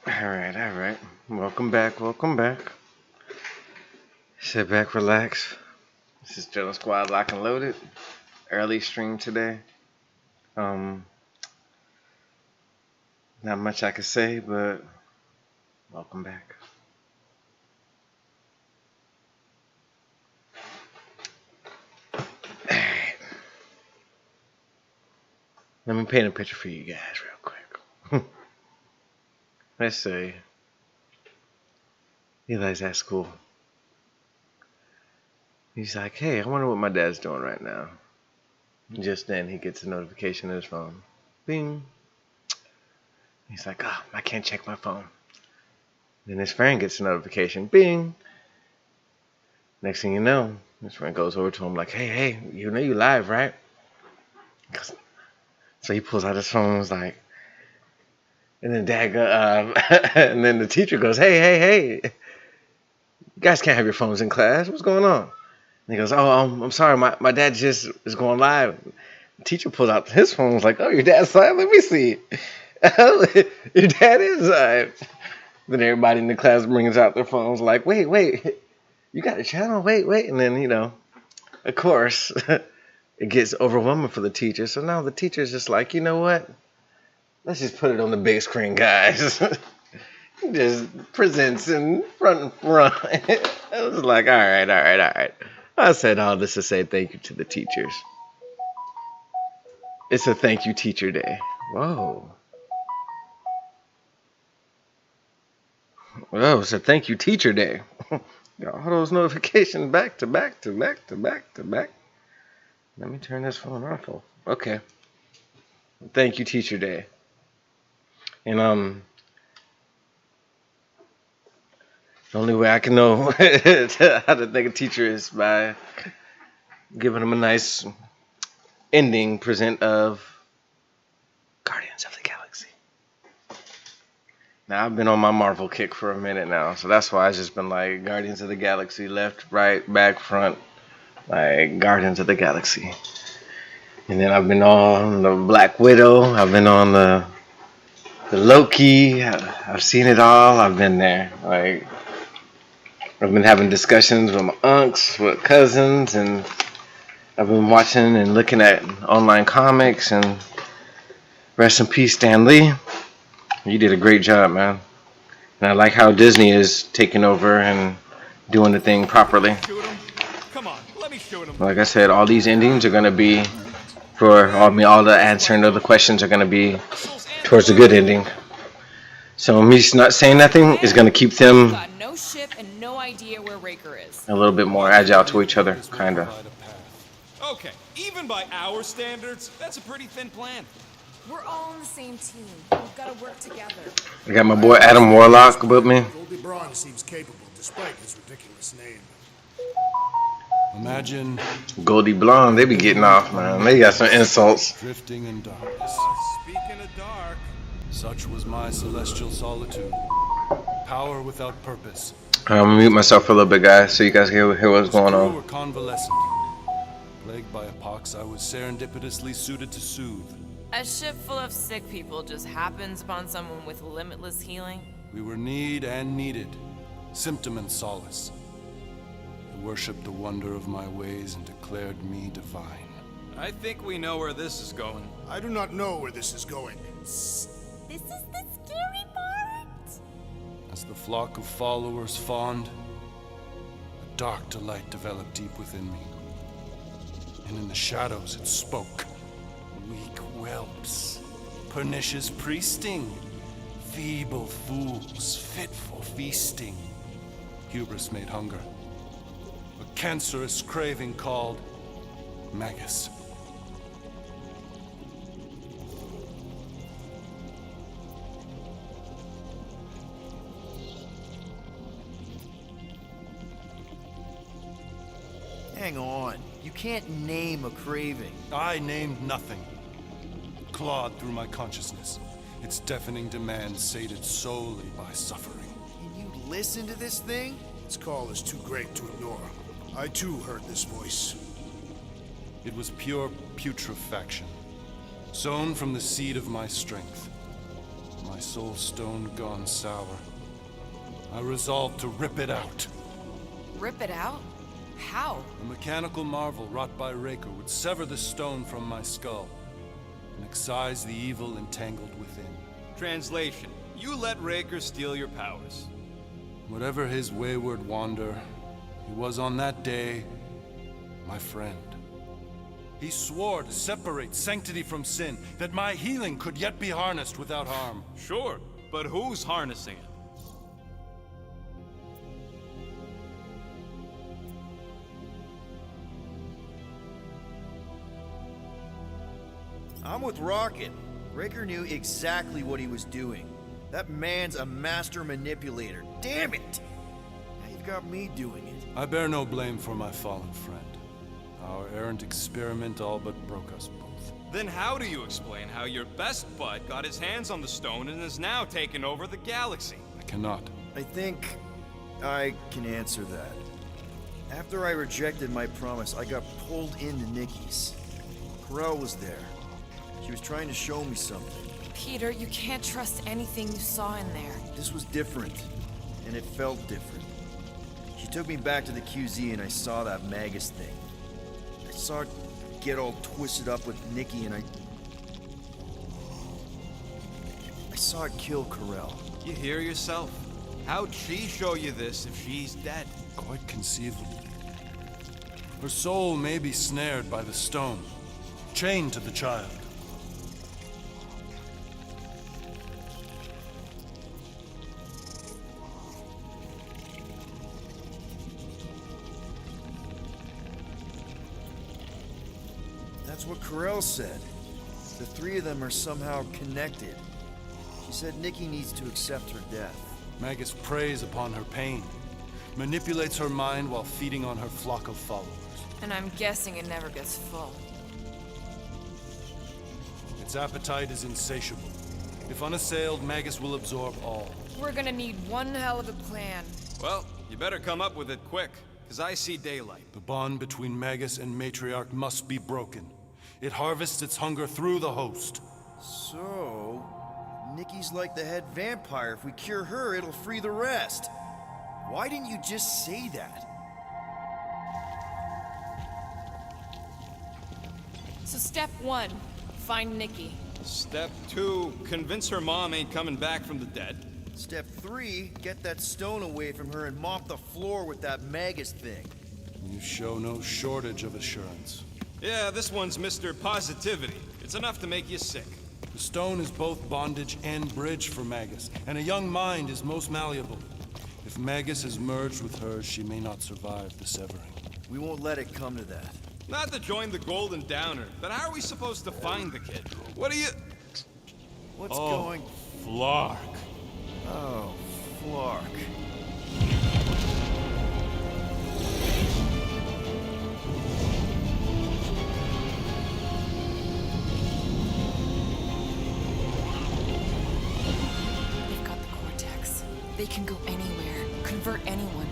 All right. Welcome back. Welcome back. Sit back, relax. This is Drill Squad Lock and Loaded. Early stream today. Um, Not much I could say, but welcome back. Alright. Let me paint a picture for you guys real quick. Let's say Eli's at school. He's like, hey, I wonder what my dad's doing right now. Just then he gets a notification on his phone. Bing. He's like, oh, I can't check my phone. Then his friend gets a notification. Bing. Next thing you know, his friend goes over to him like, hey, you know you live, right? So he pulls out his phone and was like, and then and then the teacher goes, hey, you guys can't have your phones in class. What's going on? And he goes, oh, I'm sorry, my dad just is going live. The teacher pulls out his phone and was like, oh, your dad's live? Let me see. Your dad is live. Then everybody in the class brings out their phones like, wait, you got a channel? Wait. And then, of course, it gets overwhelming for the teacher. So now the teacher's just like, you know what? Let's just put it on the big screen, guys. Just presents in front. I was like, all right. I said all this to say thank you to the teachers. It's a thank you teacher day. Whoa, it's a thank you teacher day. Got all those notifications back to back. Let me turn this phone off. Okay. Thank you teacher day. And the only way I can know how to thank a teacher is by giving them a nice ending present of Guardians of the Galaxy. Now, I've been on my Marvel kick for a minute now, so that's why I've just been like Guardians of the Galaxy, left, right, back, front, like Guardians of the Galaxy. And then I've been on the Black Widow, I've been on the Loki, I've seen it all, I've been there. Like, I've been having discussions with my unks, with cousins, and I've been watching and looking at online comics, and rest in peace, Stan Lee. You did a great job, man. And I like how Disney is taking over and doing the thing properly. Come on, let me show them. Like I said, all these endings are going to be all the answering of the questions are going to be towards a good ending. So me not saying nothing is going to keep them got no ship and no idea where Raker is. a little bit more agile to each other, kind of. Okay, even by our standards, that's a pretty thin plan. We're all on the same team. We've got to work together. I got my boy Adam Warlock with me. Goldie Braun seems capable, despite his ridiculous name. Imagine Goldie Blonde, they be getting off, man. They got some insults. drifting in darkness. Speaking of dark, Such was my celestial solitude. Power without purpose. I'm gonna mute myself for a little bit, guys, so you guys can hear what's going Crew on. were convalescent. Plagued by a pox, I was serendipitously suited to soothe. A ship full of sick people just happens upon someone with limitless healing. We were need and needed, symptom and solace. I worshipped the wonder of my ways and declared me divine. I think we know where this is going. I do not know where this is going. This is the scary part. As the flock of followers fawned, a dark delight developed deep within me. And in the shadows it spoke. Weak whelps, pernicious priesting, feeble fools, fit for feasting. Hubris made hunger. A cancerous craving called Magus. Hang on. You can't name a craving. I named nothing. Clawed through my consciousness, its deafening demands sated solely by suffering. Can you listen to this thing? Its call is too great to ignore. I too heard this voice. It was pure putrefaction, sown from the seed of my strength. my soul stone gone sour, I resolved to rip it out. Rip it out? How? A mechanical marvel wrought by Raker would sever the stone from my skull and excise the evil entangled within. Translation: you let Raker steal your powers. Whatever his wayward wander, he was on that day my friend. He swore to separate sanctity from sin, that my healing could yet be harnessed without harm. Sure, but who's harnessing it? I'm with Rocket. Raker knew exactly what he was doing. That man's a master manipulator. Damn it! Now you've got me doing it. I bear no blame for my fallen friend. Our errant experiment all but broke us both. Then how do you explain how your best bud got his hands on the stone and is now taking over the galaxy? I cannot. I think I can answer that. After I rejected my promise, I got pulled into Nikki's. Corel was there. She was trying to show me something. Peter, you can't trust anything you saw in there. This was different, and it felt different. She took me back to the QZ and I saw that Magus thing. I saw it get all twisted up with Nikki and I saw it kill Corel. You hear yourself? How'd she show you this if she's dead? Quite conceivable. Her soul may be snared by the stone, chained to the child. That's what Corel said. The three of them are somehow connected. She said Nikki needs to accept her death. Magus preys upon her pain, manipulates her mind while feeding on her flock of followers. And I'm guessing it never gets full. Its appetite is insatiable. If unassailed, Magus will absorb all. We're gonna need one hell of a plan. Well, you better come up with it quick, because I see daylight. The bond between Magus and Matriarch must be broken. It harvests its hunger through the host. So, Nikki's like the head vampire. If we cure her, it'll free the rest. Why didn't you just say that? So step one, find Nikki. Step 2, convince her mom ain't coming back from the dead. Step 3, get that stone away from her and mop the floor with that Magus thing. You show no shortage of assurance. Yeah, this one's Mr. Positivity. It's enough to make you sick. The stone is both bondage and bridge for Magus, and a young mind is most malleable. If Magus is merged with hers, she may not survive the severing. We won't let it come to that. Not to join the Golden Downer, but how are we supposed to find the kid? What are you... What's going... Flark. Oh, Flark. They've got the cortex. They can go anywhere, convert anyone.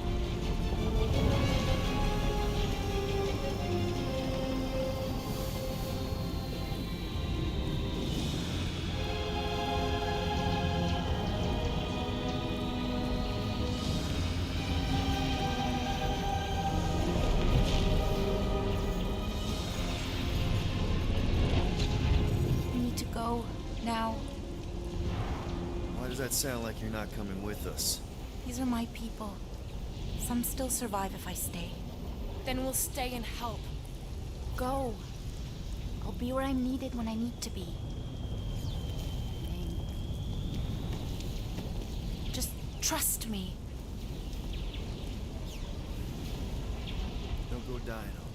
We need to go now. Why does that sound like you're not coming with us? These are my people. Some still survive if I stay. Then we'll stay and help. Go. I'll be where I'm needed when I need to be. Just trust me. Don't go dying on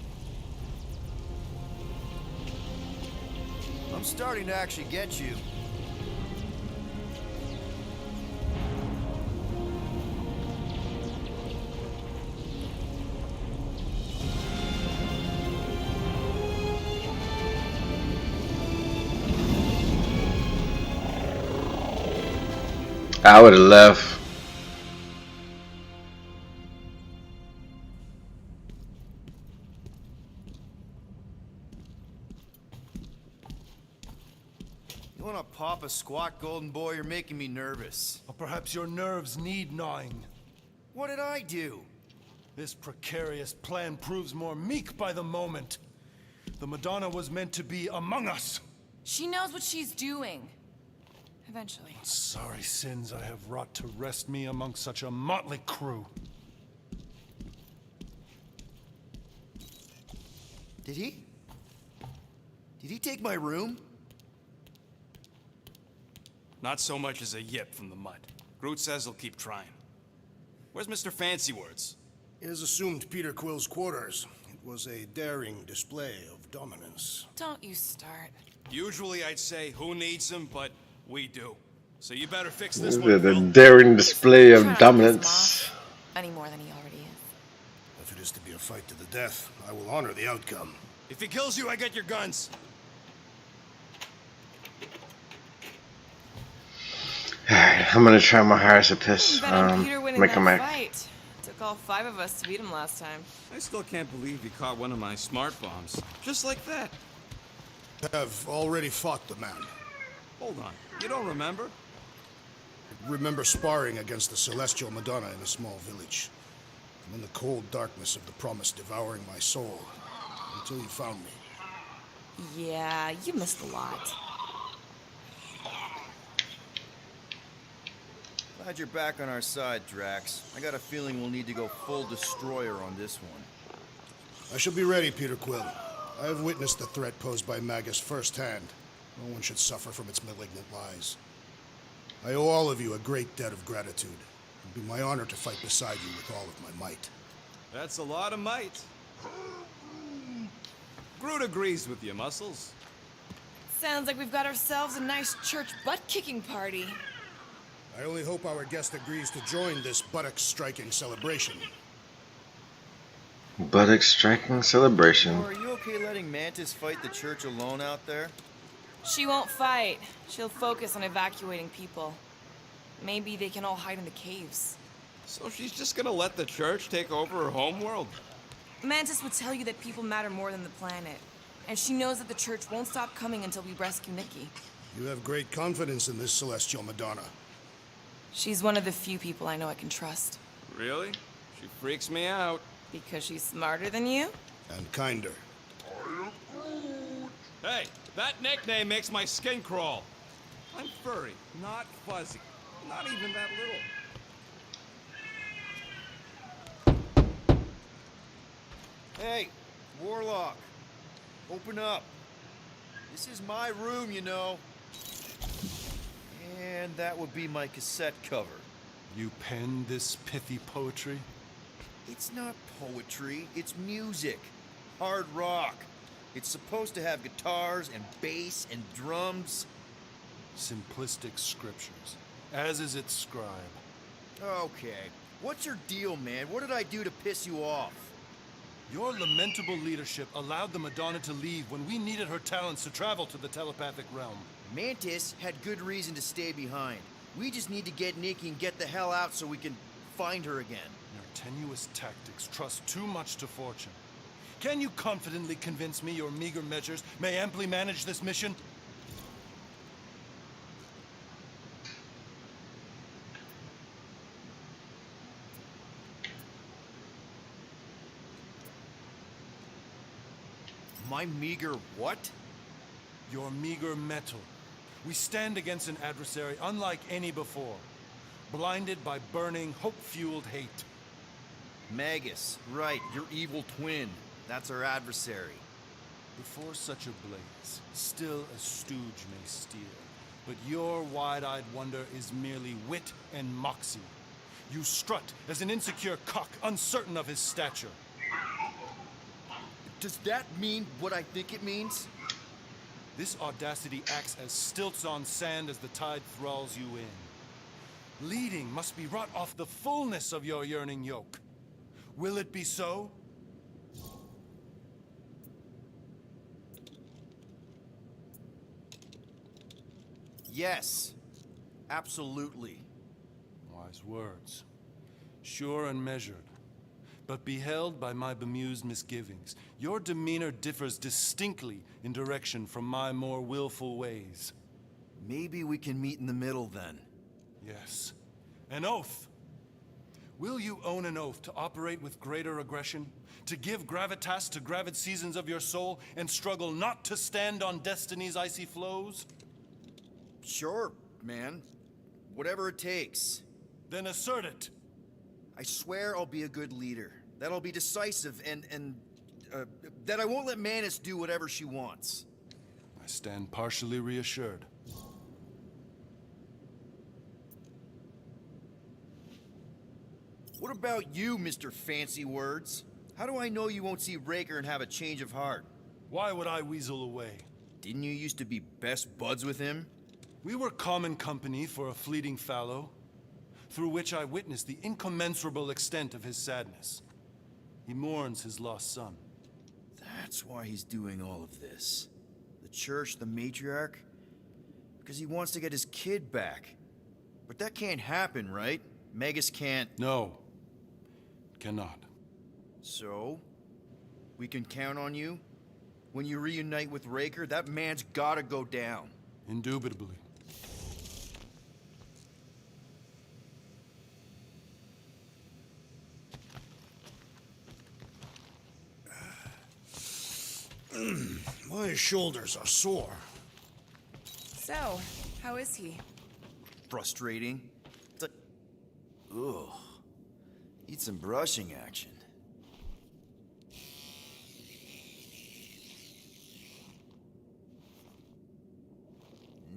me. I'm starting to actually get you. I would have left. You wanna pop a squat, golden boy? You're making me nervous. Or perhaps your nerves need gnawing. What did I do? This precarious plan proves more meek by the moment. The Madonna was meant to be among us. She knows what she's doing. Eventually. Sorry sins I have wrought to wrest me among such a motley crew. Did he? Did he take my room? Not so much as a yip from the mud. Groot says he'll keep trying. Where's Mr. Fancy Words? It is assumed Peter Quill's quarters. It was a daring display of dominance. Don't you start. Usually I'd say, who needs him, but we do. So you better fix this The one, Quill. daring display Try of not to piss him dominance. off any more than he already is. If it is to be a fight to the death, I will honor the outcome. If he kills you, I get your guns. Alright, I'm gonna try my hardest to piss. Bet on Peter winning Make that him act. fight. Took all 5 of us to beat him last time. I still can't believe you caught one of my smart bombs. Just like that. I have already fought the man. Hold on. You don't remember? Remember sparring against the Celestial Madonna in a small village. And in the cold darkness of the promise devouring my soul. Until you found me. Yeah, you missed a lot. Glad you're back on our side, Drax. I got a feeling we'll need to go full destroyer on this one. I shall be ready, Peter Quill. I have witnessed the threat posed by Magus firsthand. No one should suffer from its malignant lies. I owe all of you a great debt of gratitude. It would be my honor to fight beside you with all of my might. That's a lot of might. Groot agrees with you, Muscles. Sounds like we've got ourselves a nice church butt-kicking party. I only hope our guest agrees to join this buttock-striking celebration. Buttock striking celebration. Or are you okay letting Mantis fight the church alone out there? She won't fight. She'll focus on evacuating people. Maybe they can all hide in the caves. So she's just gonna let the church take over her homeworld? Mantis would tell you that people matter more than the planet. And she knows that the church won't stop coming until we rescue Nikki. You have great confidence in this Celestial Madonna. She's one of the few people I know I can trust. Really? She freaks me out. Because she's smarter than you? And kinder. Hey, that nickname makes my skin crawl. I'm furry, not fuzzy. Not even that little. Hey, Warlock. Open up. This is my room, you know. And that would be my cassette cover. You penned this pithy poetry? It's not poetry, it's music. Hard rock. It's supposed to have guitars and bass and drums. Simplistic scriptures, as is its scribe. Okay. What's your deal, man? What did I do to piss you off? Your lamentable leadership allowed the Madonna to leave when we needed her talents to travel to the telepathic realm. Mantis had good reason to stay behind. We just need to get Nikki and get the hell out so we can find her again. Your tenuous tactics trust too much to fortune. Can you confidently convince me your meager measures may amply manage this mission? My meager what? Your meager metal. We stand against an adversary unlike any before, blinded by burning, hope-fueled hate. Magus, right, your evil twin. That's our adversary. Before such a blaze, still a stooge may steer, but your wide-eyed wonder is merely wit and moxie. You strut as an insecure cock, uncertain of his stature. Does that mean what I think it means? This audacity acts as stilts on sand as the tide thralls you in. Leading must be wrought off the fullness of your yearning yoke. Will it be so? Yes. Absolutely. Wise words. Sure and measured. But beheld by my bemused misgivings, your demeanor differs distinctly in direction from my more willful ways. Maybe we can meet in the middle then. Yes. An oath. Will you own an oath to operate with greater aggression? To give gravitas to gravid seasons of your soul and struggle not to stand on destiny's icy flows? Sure, man. Whatever it takes. Then assert it. I swear I'll be a good leader. That I'll be decisive and that I won't let Manus do whatever she wants. I stand partially reassured. What about you, Mr. Fancy Words? How do I know you won't see Raker and have a change of heart? Why would I weasel away? Didn't you used to be best buds with him? We were common company for a fleeting fallow, through which I witnessed the incommensurable extent of his sadness. He mourns his lost son. That's why he's doing all of this. The church, the matriarch? Because he wants to get his kid back. But that can't happen, right? Magus can't... No. Cannot. So? We can count on you? When you reunite with Raker, that man's gotta go down. Indubitably. My shoulders are sore. So, how is he? Frustrating. It's like... Ugh. Need some brushing action.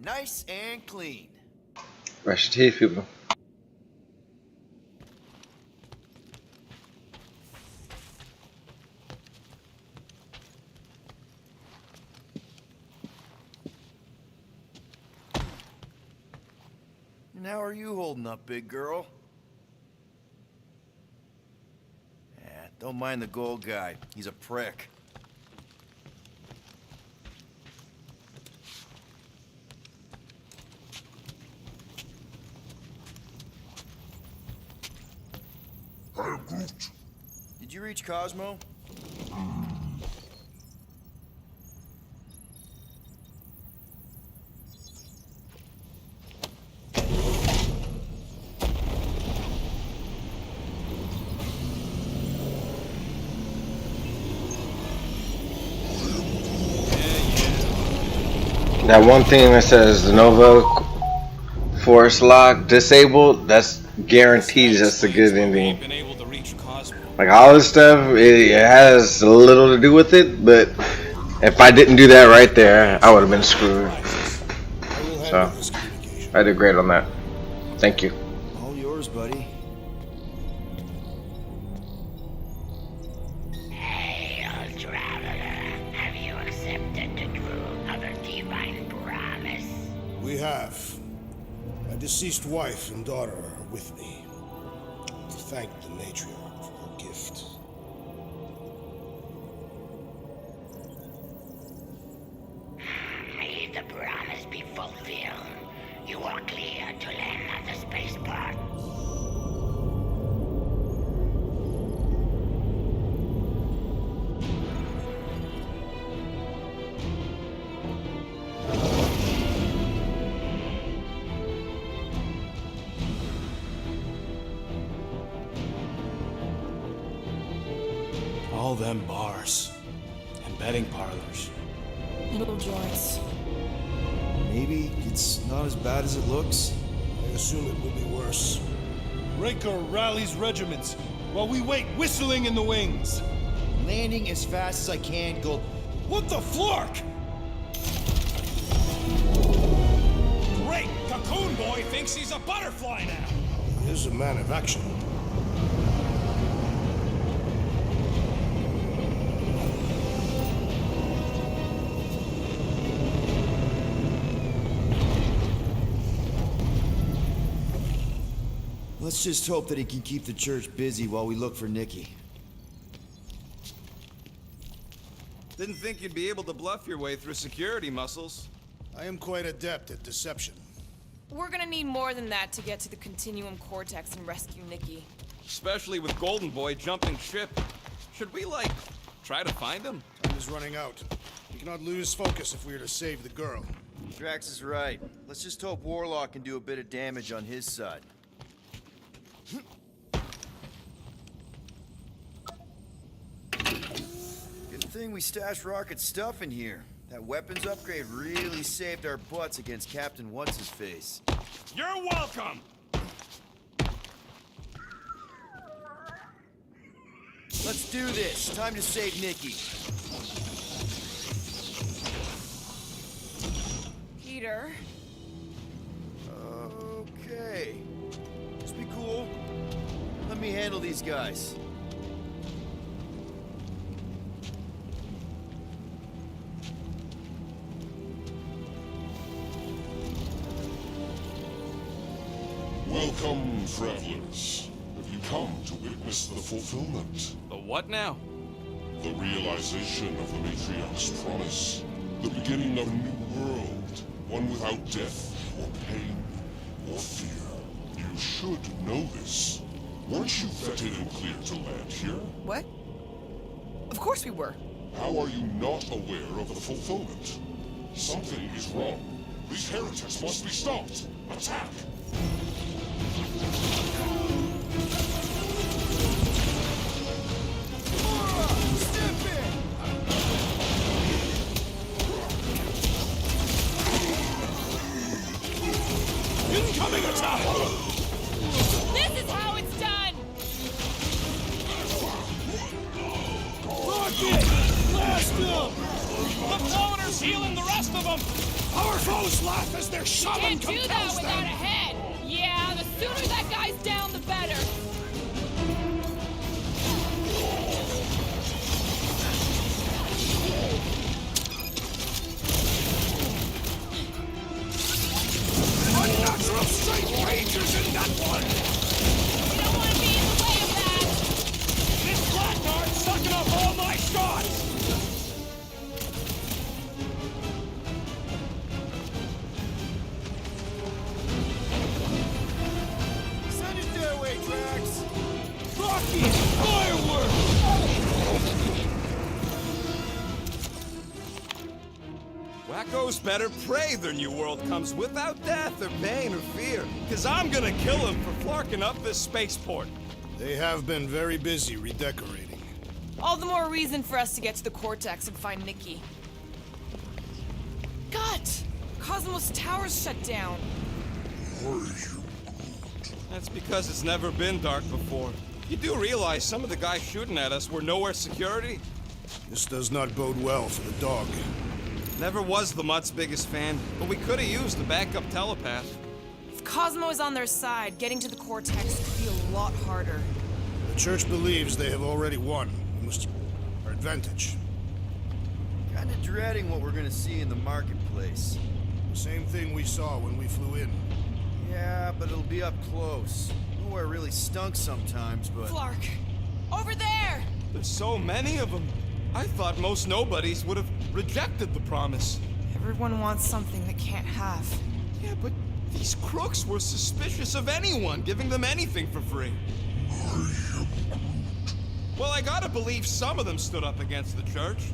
Nice and clean. Brush your teeth, people. And how are you holding up, big girl? Don't mind the gold guy. He's a prick. Did you reach Cosmo? That one thing that says the Nova Force lock disabled, that's guaranteed. That's a good ending. Been able to reach Cosmo. Like all this stuff, it has a little to do with it, but if I didn't do that right there, I would have been screwed. So I did great on that. Thank you. All yours, buddy. Hey, old traveler, have you accepted the truth of a divine promise? We have. My deceased wife and daughter are with me. Thank the matriarch for her gift. May the promise be fulfilled. You are clear to land at the spaceport. All them bars and betting parlors. Little joints. Maybe it's not as bad as it looks. I assume it will be worse. Raker rallies regiments while we wait whistling in the wings. Landing as fast as I can, go... What the flark? Great! Cocoon Boy thinks he's a butterfly now! He is a man of action. Let's just hope that he can keep the church busy while we look for Nikki. Didn't think you'd be able to bluff your way through security muscles. I am quite adept at deception. We're gonna need more than that to get to the Continuum Cortex and rescue Nikki. Especially with Golden Boy jumping ship. Should we, like, try to find him? Time is running out. We cannot lose focus if we are to save the girl. Drax is right. Let's just hope Warlock can do a bit of damage on his side. Good thing we stashed Rocket's stuff in here. That weapons upgrade really saved our butts against Captain What's-His-Face. You're welcome! Let's do this. Time to save Nikki. Peter. Okay. Just be cool. Let me handle these guys. Welcome, travelers. Have you come to witness the fulfillment? The what now? The realization of the Matriarch's promise. The beginning of a new world. One without death, or pain, or fear. You should know this. Weren't you vetted and cleared to land here? What? Of course we were. How are you not aware of the fulfillment? Something is wrong. These heretics must be stopped. Attack! Incoming attack! This is how it's done! Rocket! Blast them! The floater's healing the rest of them! Our foes laugh as their shaman Can't do that compels without a them! head! Yeah, the sooner that guy's down, the better! Unnatural strength rages in that one! We don't want to be in the way of that! This blackguard's sucking up all my shots! Send it their way, Drax! Rocket! Fireworks! Wacko's better pray their new world comes without death or pain or fear, cause I'm gonna kill him for flarking up this spaceport. They have been very busy redecorating. All the more reason for us to get to the Cortex and find Nikki. God! Cosmos Tower's shut down. That's because it's never been dark before. You do realize some of the guys shooting at us were nowhere security? This does not bode well for the dog. Never was the Mutt's biggest fan, but we could have used a backup telepath. If Cosmo is on their side, getting to the Cortex could be a lot harder. The Church believes they have already won. We must our advantage. Kinda dreading what we're gonna see in the marketplace. The same thing we saw when we flew in. Yeah, but it'll be up close. Nowhere really stunk sometimes, but... Flark! Over there! There's so many of them. I thought most nobodies would have rejected the promise. Everyone wants something they can't have. Yeah, but these crooks were suspicious of anyone giving them anything for free. Well, I gotta believe some of them stood up against the church.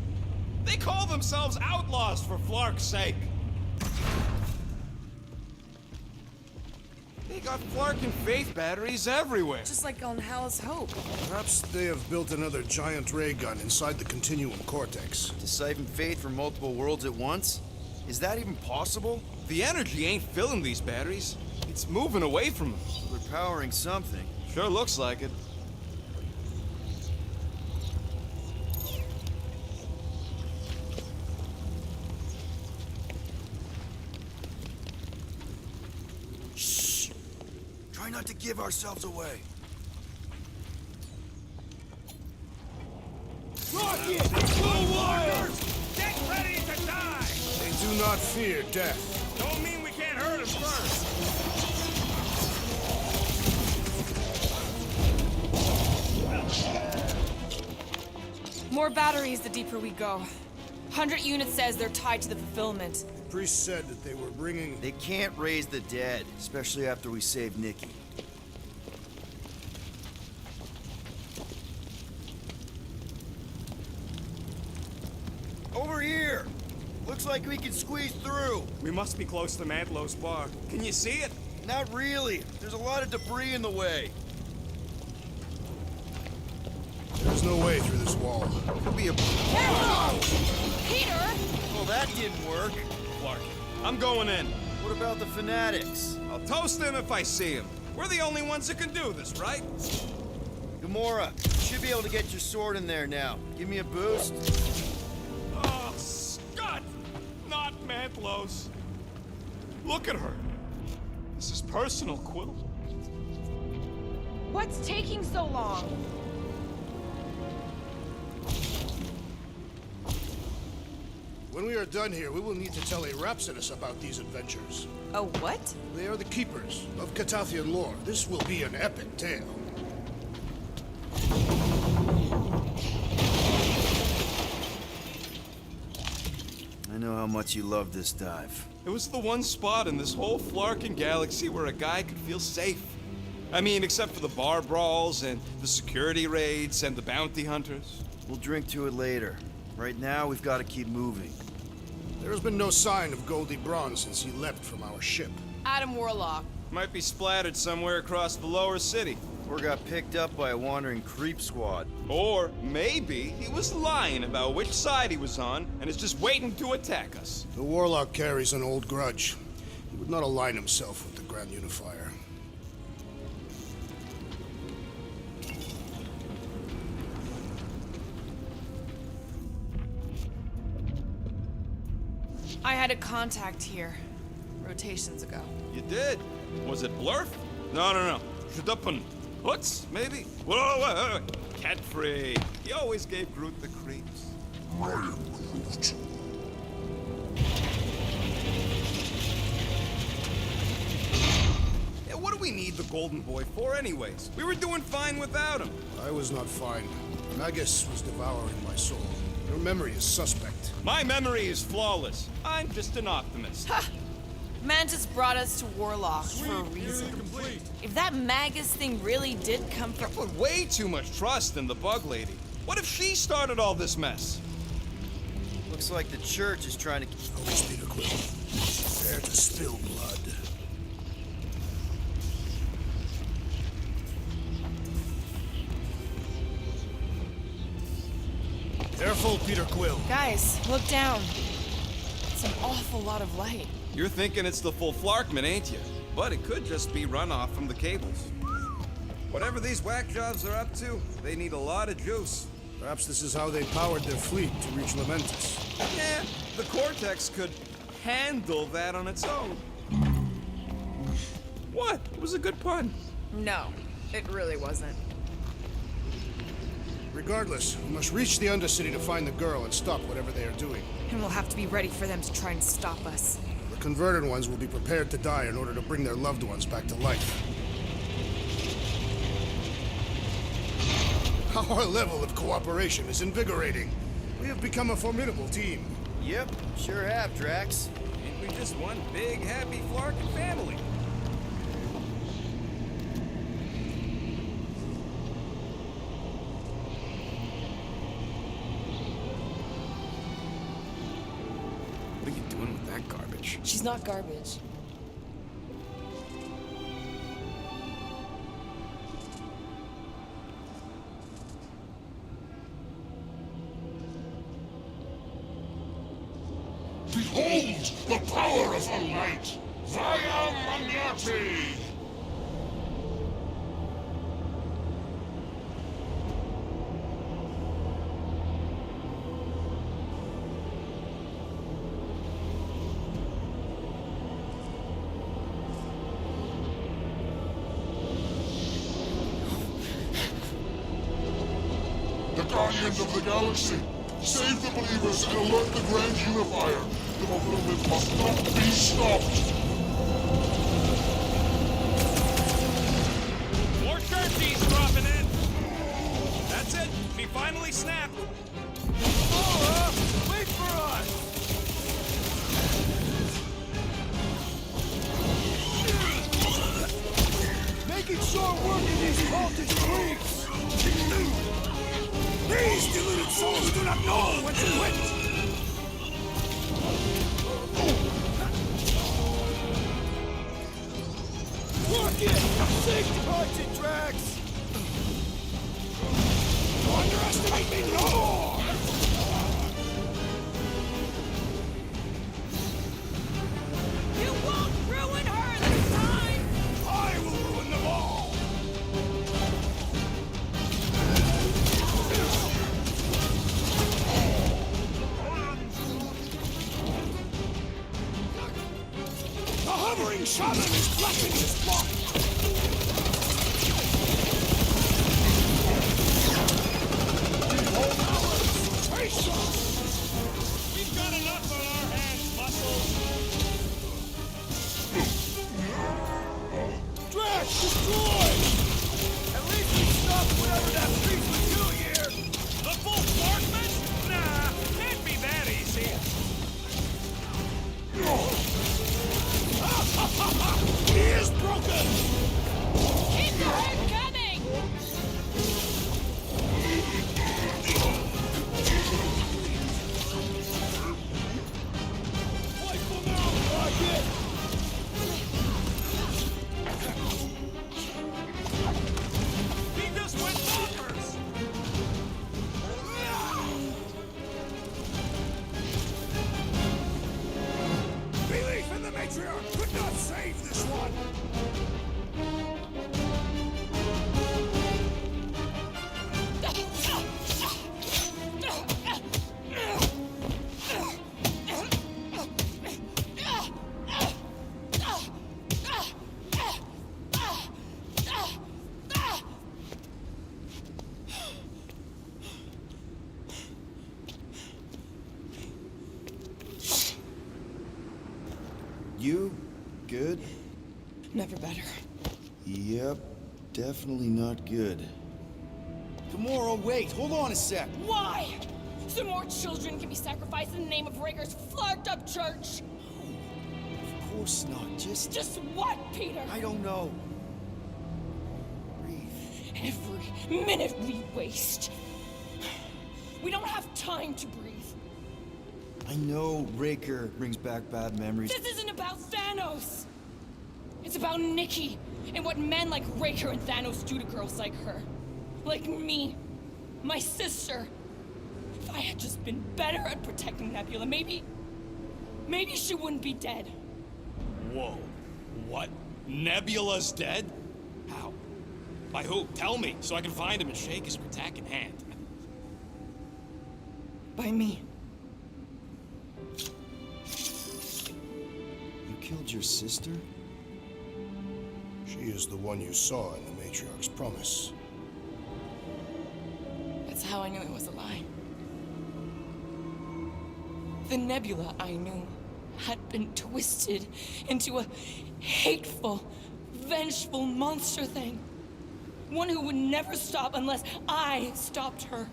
They call themselves outlaws for Flark's sake. They got Flark and Faith batteries everywhere. Just like on Hal's Hope. Perhaps they have built another giant ray gun inside the Continuum Cortex. To siphon Faith from multiple worlds at once? Is that even possible? The energy ain't filling these batteries. It's moving away from them. We're powering something. Sure looks like it. Shh! Try not to give ourselves away. Rocket! Go Warriors! Get ready to die! They do not fear death. Don't mean we can't hurt us first. More batteries the deeper we go. 100 units says they're tied to the fulfillment. The priest said that they were bringing... They can't raise the dead, especially after we save Nikki. Over here! Looks like like we can squeeze through. We must be close to Mantlow's bar. Can you see it? Not really. There's a lot of debris in the way. There's no way through this wall. Could be a... Peter! Well, that didn't work. Clark, I'm going in. What about the fanatics? I'll toast them if I see them. We're the only ones that can do this, right? Gamora, you should be able to get your sword in there now. Give me a boost. Oh, Scott! Not Mantlow's. Look at her. This is personal, Quill. What's taking so long? When we are done here, we will need to tell a Rhapsodus about these adventures. Oh, what? They are the keepers of Catathian lore. This will be an epic tale. I know how much you love this dive. It was the one spot in this whole Flarkin galaxy where a guy could feel safe. I mean, except for the bar brawls and the security raids and the bounty hunters. We'll drink to it later. Right now, we've got to keep moving. There has been no sign of Goldie Braun since he left from our ship. Adam Warlock. Might be splattered somewhere across the lower city. Or got picked up by a wandering creep squad. Or maybe he was lying about which side he was on and is just waiting to attack us. The Warlock carries an old grudge. He would not align himself with the Grand Unifier. I had a contact here. Rotations ago. You did? Was it Blurf? No. Shudupun. Hoots, maybe? Whoa. Cat free. He always gave Groot the creeps. I am Groot. Yeah, what do we need the Golden Boy for anyways? We were doing fine without him. I was not fine. Magus was devouring my soul. Your memory is suspect. My memory is flawless. I'm just an optimist. Ha! Mantis brought us to Warlock for a reason. If that Magus thing really did come You from... put way too much trust in the Bug Lady. What if she started all this mess? Looks like the church is trying to... Always Peter Quill. Prepare to spill blood. Careful, Peter Quill. Guys, look down. It's an awful lot of light. You're thinking it's the full Flarkman, ain't you? But it could just be runoff from the cables. Whatever these whack jobs are up to, they need a lot of juice. Perhaps this is how they powered their fleet to reach Lamentus. Yeah, the Cortex could handle that on its own. What? It was a good pun. No, it really wasn't. Regardless, we must reach the Undercity to find the girl and stop whatever they are doing. And we'll have to be ready for them to try and stop us. The converted ones will be prepared to die in order to bring their loved ones back to life. Our level of cooperation is invigorating. We have become a formidable team. Yep, sure have, Drax. Ain't we just one big, happy Flarkin family? What are you doing with that garbage? She's not garbage. Behold the power of the light! Vaya Magnati! The Guardians of the Galaxy! Save the believers and alert the Grand Unifier! The movement must not be stopped! More churchies dropping in! That's it! We finally snapped! Wait for us! Making short work in these cultish creeps! These deluded souls do not know when to quit! Punch it, Drax! Underestimate me no more! You won't ruin her this time! I will ruin them all! The hovering shaman is blessing his block! We've got enough on our hands, Muscles. Drax, destroy! At least we stopped whatever that beast was doing here! The full Sparkman? Nah, can't be that easy. He is broken! Keep the herd coming! He just went bonkers. Belief in the matriarch could not save this one! You good? Never better. Yep, definitely not good. Gamora, wait, hold on a sec. Why? So more children can be sacrificed in the name of Raker's flagged up church? Of course not, Just what, Peter? I don't know. Breathe. Every minute we waste. We don't have time to breathe. I know Raker brings back bad memories. This isn't about Thanos. It's about Nikki and what men like Raker and Thanos do to girls like her. Like me. My sister. If I had just been better at protecting Nebula, maybe she wouldn't be dead. Whoa. What? Nebula's dead? How? By who? Tell me, so I can find him and shake his attacking hand. By me. You killed your sister? She is the one you saw in the matriarch's promise. That's how I knew it was a lie. The Nebula I knew had been twisted into a hateful, vengeful monster thing. One who would never stop unless I stopped her.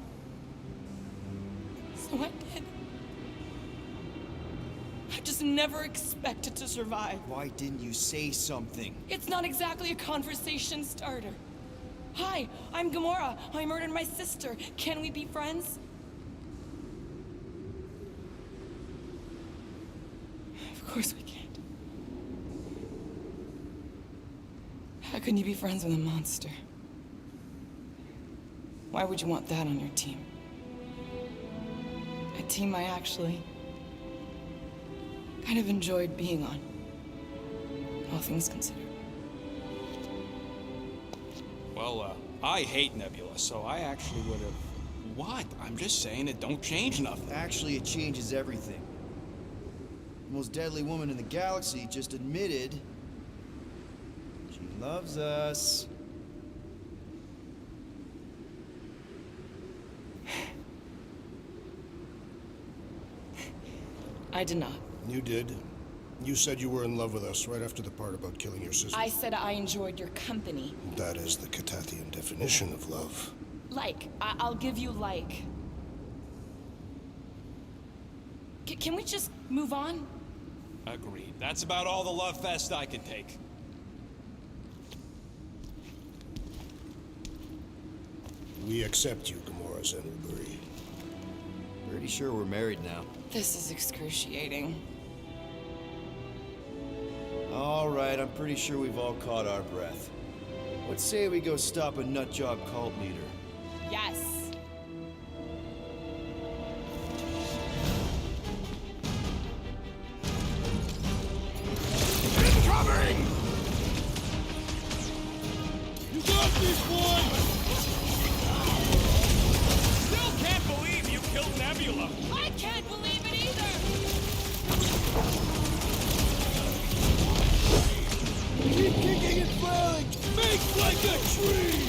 So I did. I just never expected to survive. Why didn't you say something? It's not exactly a conversation starter. Hi, I'm Gamora. I murdered my sister. Can we be friends? Of course we can't. How can you be friends with a monster? Why would you want that on your team? A team I actually kind of enjoyed being on, all things considered. Well, I hate Nebula, so I actually would have... What? I'm just saying it don't change nothing. Actually, it changes everything. The most deadly woman in the galaxy just admitted she loves us. I did not. You did. You said you were in love with us right after the part about killing your sister. I said I enjoyed your company. That is the Catathian definition of love. Like, I'll give you like. Can we just move on? Agreed. That's about all the love fest I can take. We accept you, Gamora Zenoburi. Pretty sure we're married now. This is excruciating. All right, I'm pretty sure we've all caught our breath. Let's say we go stop a nutjob cult leader. Yes. Incoming! You got this one! Still can't believe you killed Nebula. I can't believe it either! Keep kicking and falling! Make like a tree!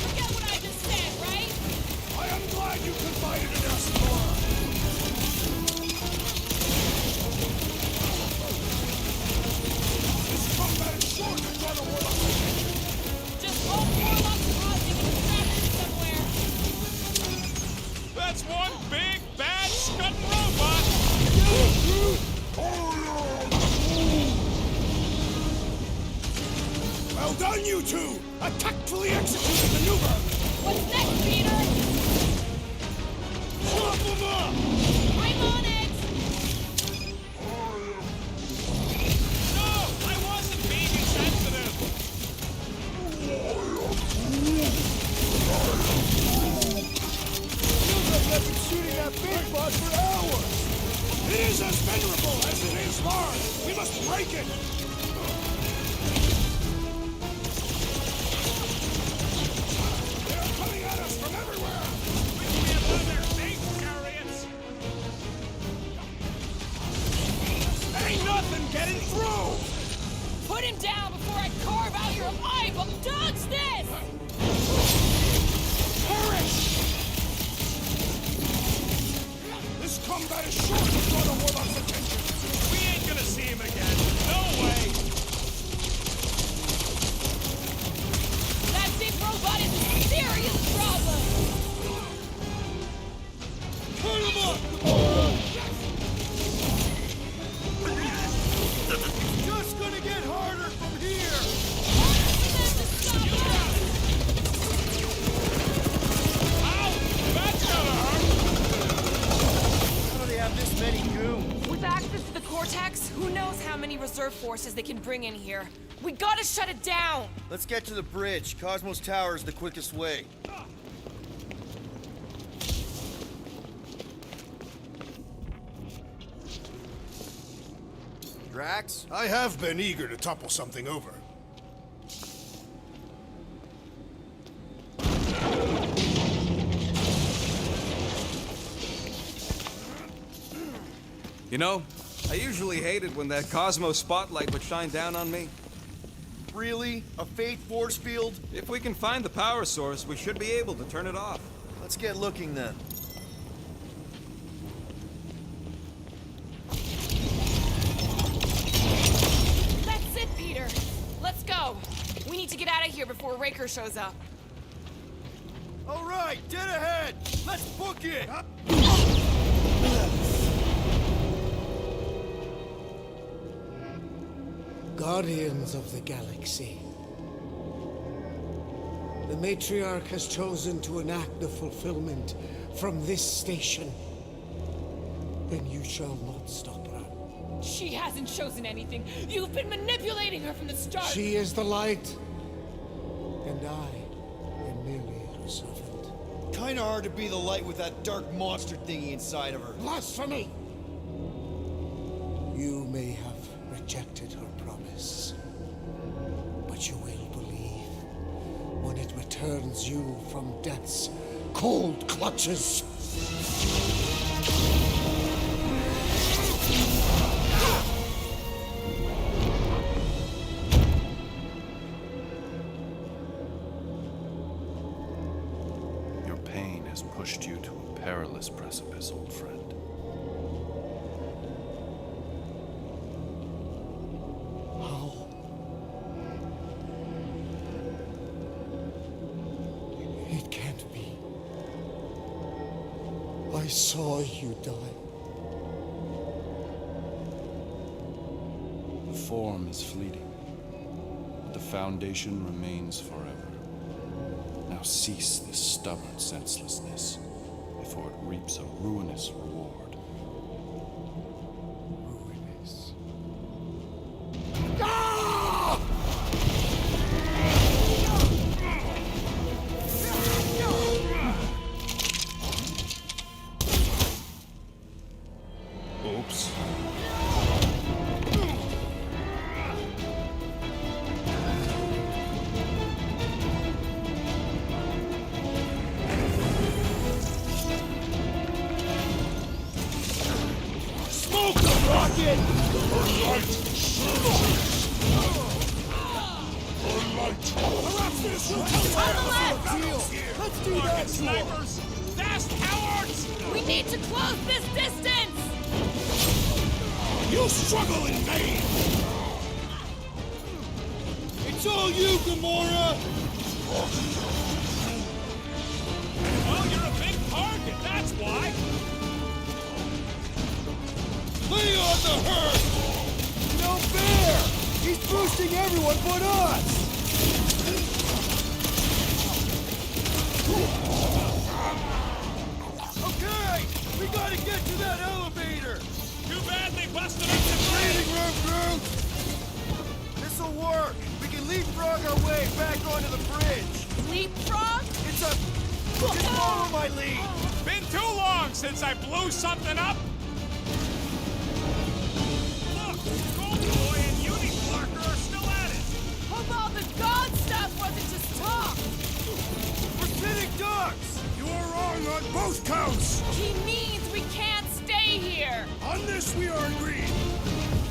Forget what I just said, right? I am glad you confided in us, Laura. This combat is sure to draw the world. Just all four months pausing in the traffic somewhere. That's one big, bad, scudding robot! Well done, you two! A tactfully executed maneuver! What's next, Peter? Chop them up! I'm on it! No! I wasn't being insensitive! Feels like I've been shooting that big bug for hours! It is as venerable as it is large! We must break it! They're coming at us from everywhere! We have one of their big chariots! Ain't nothing getting through! Put him down before I carve out your eyeball! Dodge this! Perish! This combat is sure to draw the warlock's attention! We ain't gonna see him again! No way! That big robot is a serious problem! Cut him up! Just gonna get harder from here! Ow! That's gonna hurt! How do they have this many goons? With access to the Cortex, who knows how many reserve forces they can bring in here. We gotta shut it down! Let's get to the bridge. Cosmos Tower is the quickest way. Drax? I have been eager to topple something over. You know, I usually hated when that Cosmo spotlight would shine down on me. Really? A fate force field? If we can find the power source, we should be able to turn it off. Let's get looking then. That's it, Peter! Let's go! We need to get out of here before Raker shows up. All right, dead ahead! Let's book it! Guardians of the Galaxy. The Matriarch has chosen to enact the fulfillment from this station. Then you shall not stop her. She hasn't chosen anything. You've been manipulating her from the start. She is the light, and I am merely her servant. Kinda hard to be the light with that dark monster thingy inside of her. Blasphemy! You may have rejected her promise, but you will believe when it returns you from death's cold clutches. Your pain has pushed you to a perilous precipice, old friend. How? It can't be. I saw you die. The form is fleeting, but the foundation remains forever. Now cease this stubborn senselessness. If for it reaps a ruinous reward. Ruinous. Oops. Smoke the rocket! Let's do that, snipers! Fast, cowards! We need to close this distance! You struggle in vain! It's all you, Gamora! Well, you're a big target, that's why. Lay on the hurt! No fair! He's boosting everyone but us! Okay! We gotta get to that elevator! Too bad they busted up the Waiting room, Groot! This'll work! We can leapfrog our way back onto the bridge! Leapfrog? It's a... Just follow my lead! Been too long since I blew something up. Look, Golden Boy and Uni-Clarker are still at it. Hope all the god stuff wasn't just talk! We're sitting ducks! You are wrong on both counts! He means we can't stay here! On this we are agreed!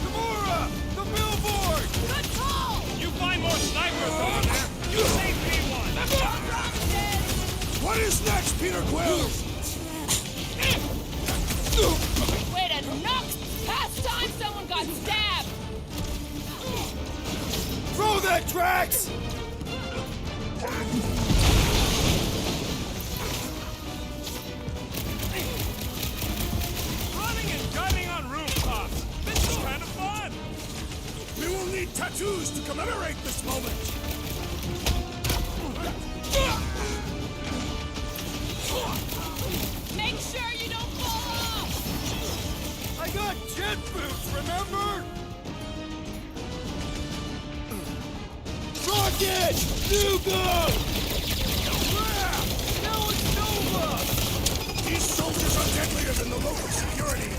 Gamora! The billboard! Good call! You find more snipers over there. You save me one. What is next, Peter Quill? Way to knock! Past time someone got stabbed! Throw that, Drax! Running and gunning on rooftops. This is kind of fun. We will need tattoos to commemorate this moment! Make sure you don't fall off! I got jet boots, remember? Rocket! Nugo! Crap! Now it's Nova! These soldiers are deadlier than the local security!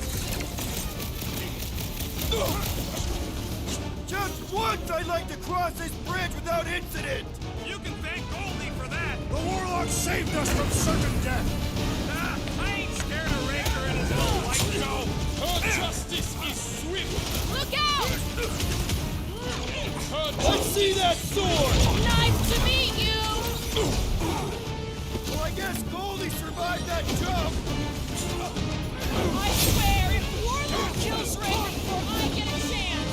Just once I'd like to cross this bridge without incident! You can thank Goldie for that. The Warlock saved us from certain death! Ah, I ain't scared of Raker and his little light show. Her justice is swift. Look out! Let's see that sword! Nice to meet you! Well, I guess Goldie survived that jump! I swear, if Warlock kills Raker before I get a chance...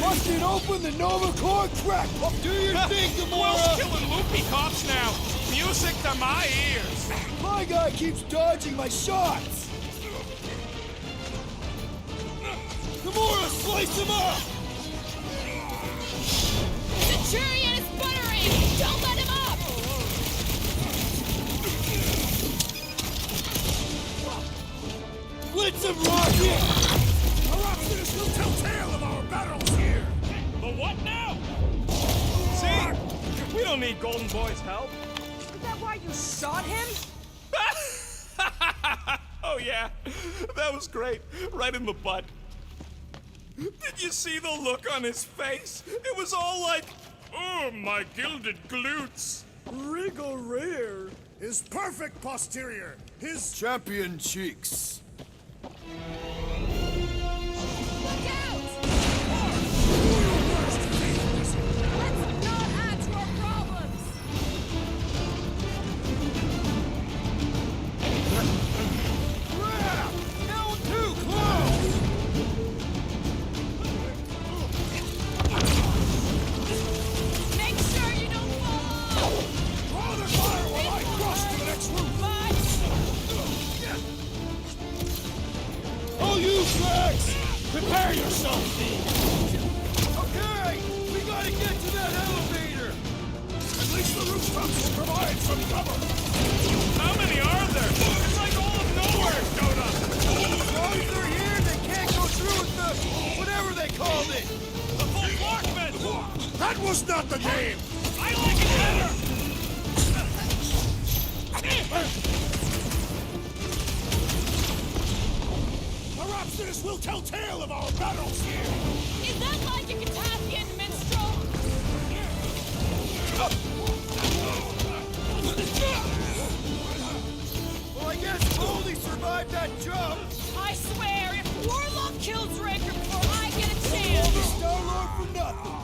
Busted open the Nova Core crackpot! Do your thing, Will's Gamora! killing loopy cops now. Music to my ears. My guy keeps dodging my shots! Gamora, slice him up! Centurion is buttering! Don't let him up! Blitz him, Rocket! This will tell tale of our battles here! The what now? See? We don't need Golden Boy's help. Is that why you shot him? Oh yeah, that was great. Right in the butt. Did you see the look on his face? It was all like, oh, my gilded glutes. Regal rear! His perfect posterior! His Champion cheeks. Look out! Let's not add to our problems! Crap! Now too close! Make sure you don't fall off! Draw the fire while I cross to the next room! Oh, you Drax! Prepare yourself, Steve. Okay! We gotta get to that elevator! At least the roof trucks will provide some cover. How many are there? It's like all of nowhere, Jonah. As long as they're here, they can't go through with the whatever they called it. The full blockman. That was not the name! I like it better. Our obstinacy will tell tale of our battles here! Is that like a Catassian minstrel? Well, I guess Goldie survived that jump. I swear, if Warlock kills Raker before I get a chance... Star-Lord for nothing.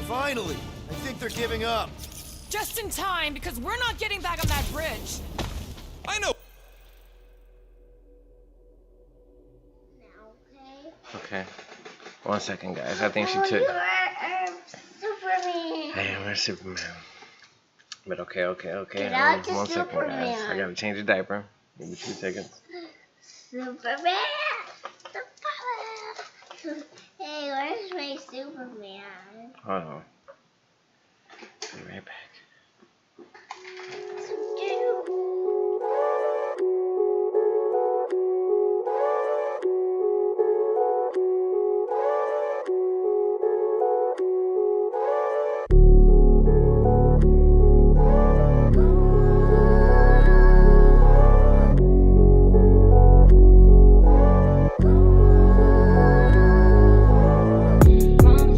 Finally, I think they're giving up. Just in time, because we're not getting back on that bridge. I know. Okay. 1 second, guys. I think she took. Superman. Hey, where's Superman? But okay. Get out to 1 second, guys. I Superman. gotta change the diaper. Give me 2 seconds. Superman. Superman. Hey, where's my Superman? Hold on. Be right back. Mom,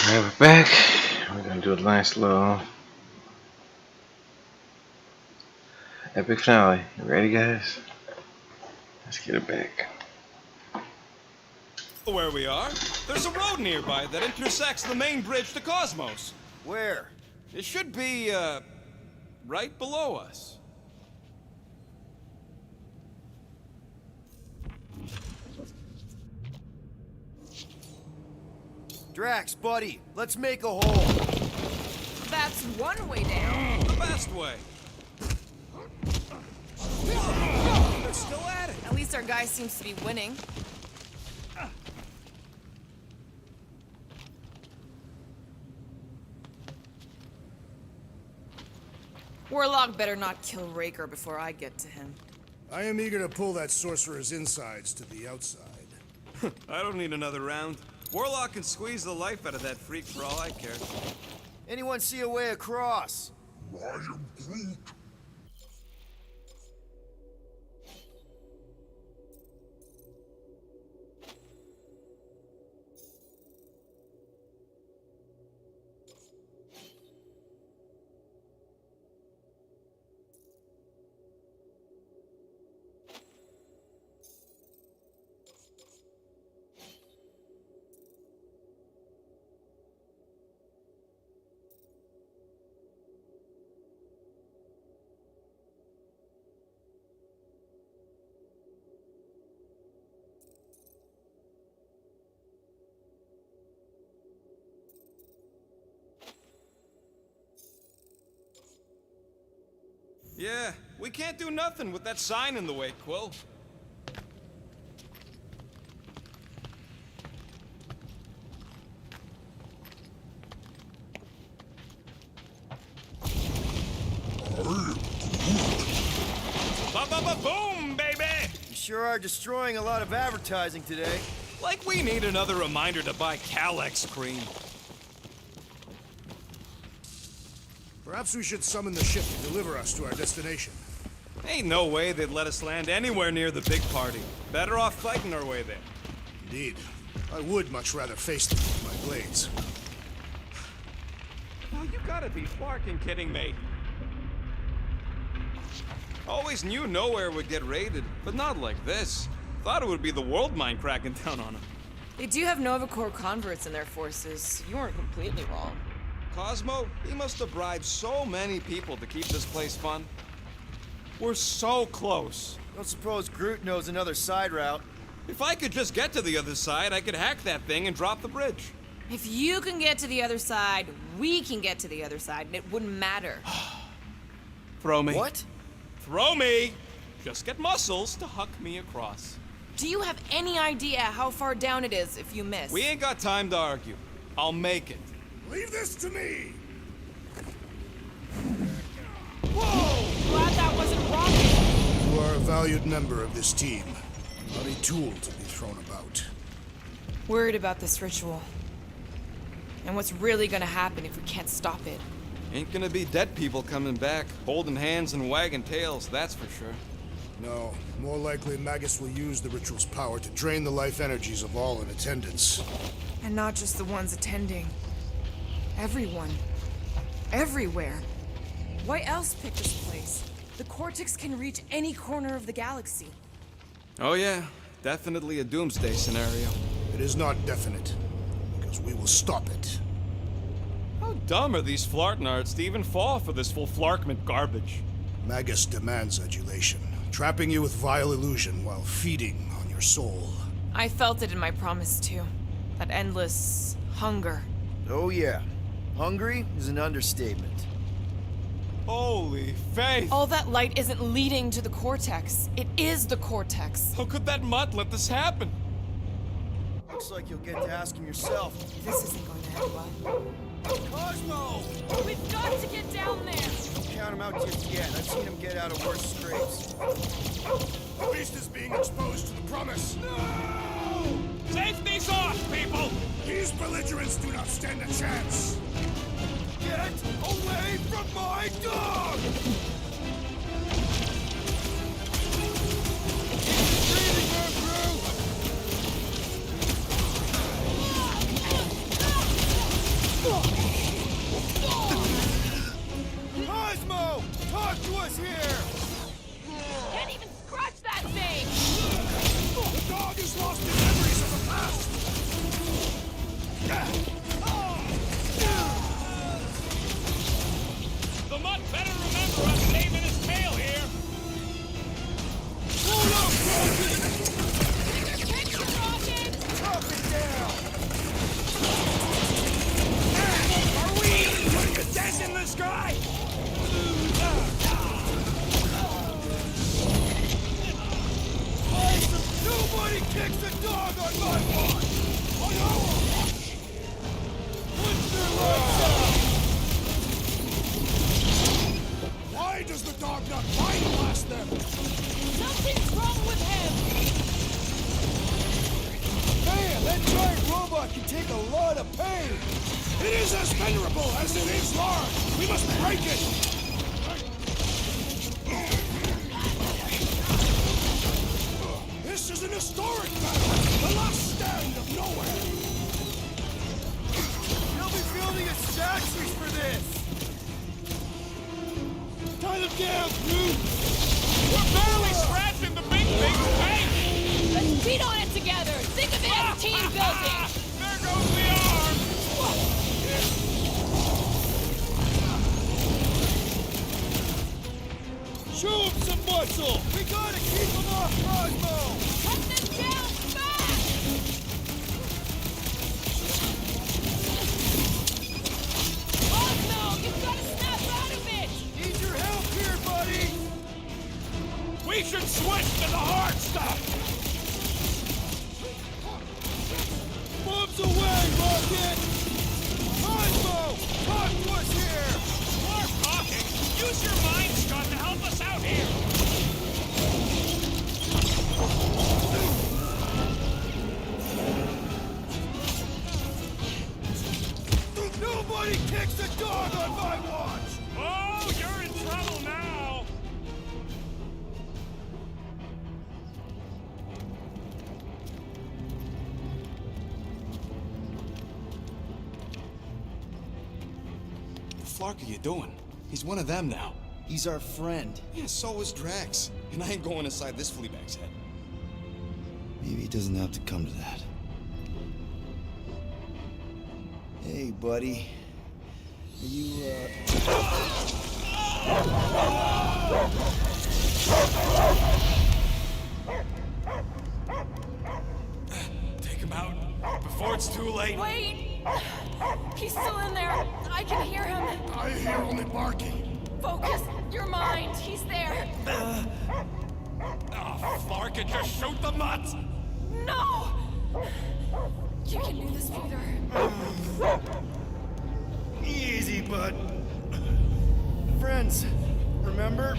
Grab it back. We're gonna do a nice little epic finale. You ready, guys? Let's get it back. Where we are, there's a road nearby that intersects the main bridge to Cosmos. Where? It should be, right below us. Drax, buddy, let's make a hole. That's one way down. The best way. They're still at it. At least our guy seems to be winning. Warlock better not kill Raker before I get to him. I am eager to pull that sorcerer's insides to the outside. I don't need another round. Warlock can squeeze the life out of that freak for all I care. Anyone see a way across? I am Groot. Yeah, we can't do nothing with that sign in the way, Quill. Ba-ba-ba-boom, baby! You sure are destroying a lot of advertising today. Like we need another reminder to buy Calex cream. Perhaps we should summon the ship to deliver us to our destination. Ain't no way they'd let us land anywhere near the big party. Better off fighting our way there. Indeed. I would much rather face them with my blades. Oh, you gotta be fucking kidding me. Always knew nowhere would get raided, but not like this. Thought it would be the world mine cracking down on them. They do have Nova Corps converts in their forces. You weren't completely wrong. Cosmo, he must have bribed so many people to keep this place fun. We're so close. Don't suppose Groot knows another side route. If I could just get to the other side, I could hack that thing and drop the bridge. If you can get to the other side, we can get to the other side, and it wouldn't matter. Throw me. What? Throw me! Just get muscles to huck me across. Do you have any idea how far down it is if you miss? We ain't got time to argue. I'll make it. Leave this to me! Whoa! Glad that wasn't rocket! You are a valued member of this team. Not a tool to be thrown about. Worried about this ritual. And what's really gonna happen if we can't stop it. Ain't gonna be dead people coming back, holding hands and wagging tails, that's for sure. No, more likely Magus will use the ritual's power to drain the life energies of all in attendance. And not just the ones attending. Everyone. Everywhere. Why else pick this place? The Cortex can reach any corner of the galaxy. Oh yeah, definitely a doomsday scenario. It is not definite, because we will stop it. How dumb are these flartnards to even fall for this full flarkment garbage? Magus demands adulation, trapping you with vile illusion while feeding on your soul. I felt it in my promise too. That endless hunger. Oh yeah. Hungry is an understatement. Holy faith! All that light isn't leading to the Cortex. It is the Cortex. How could that mutt let this happen? Looks like you'll get to ask him yourself. This isn't going to end well. Cosmo! We've got to get down there! Don't count him out just yet. I've seen him get out of worse scrapes. The beast is being exposed to the promise. No! Safety's off, people! These belligerents do not stand a chance. Get away from my dog! Breathing her through! On my watch! On our watch! What's their lights out? Why does the dog not mind blast them? Something's wrong with him! Man, that giant robot can take a lot of pain! It is as venerable as it is large! We must break it! This is an historic battle! The last stand of nowhere! They'll be building a statue for this! Tie them down, Groot! We're barely scratching the big thing's face! Let's beat on it together! Think of it as team building! There goes the arm! Show him some muscle! We gotta keep them off Cosmo! Cut them down fast! Cosmo, you've got to snap out of it! Need your help here, buddy! We should switch to the hard stuff! Bombs away, Rocket! Cosmo! Talk to us here! More talking! Use your mind, Scott, to help us out here! Nobody kicks a dog on my watch! Oh, you're in trouble now! What the fuck are you doing? He's one of them now. He's our friend. Yeah, so is Drax. And I ain't going inside this fleabag's head. Maybe it doesn't have to come to that. Hey, buddy. Are you, Take him out before it's too late. Wait! He's still in there. I can hear him. I hear only barking. Focus your mind. He's there. Oh, Flark, and just shoot the nuts! No! You can do this, Peter. easy, bud. Friends, remember?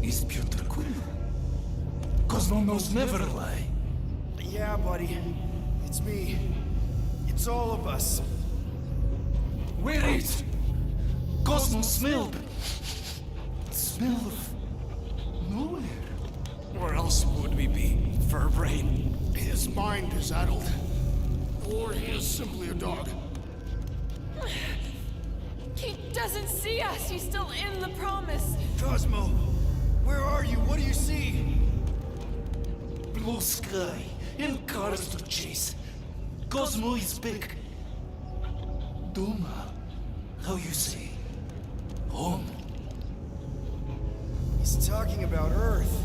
Is Peter Quill? Cosmo knows never lie. Yeah, buddy. It's me. It's all of us. Where is Cosmo smelled? Smell of nowhere. Where else would we be, Furbrain? His mind is addled. Or he is simply a dog. He doesn't see us. He's still in the promise. Cosmo, where are you? What do you see? Blue sky and cars to chase. Cosmo is back. Duma, how you say? Home. He's talking about Earth.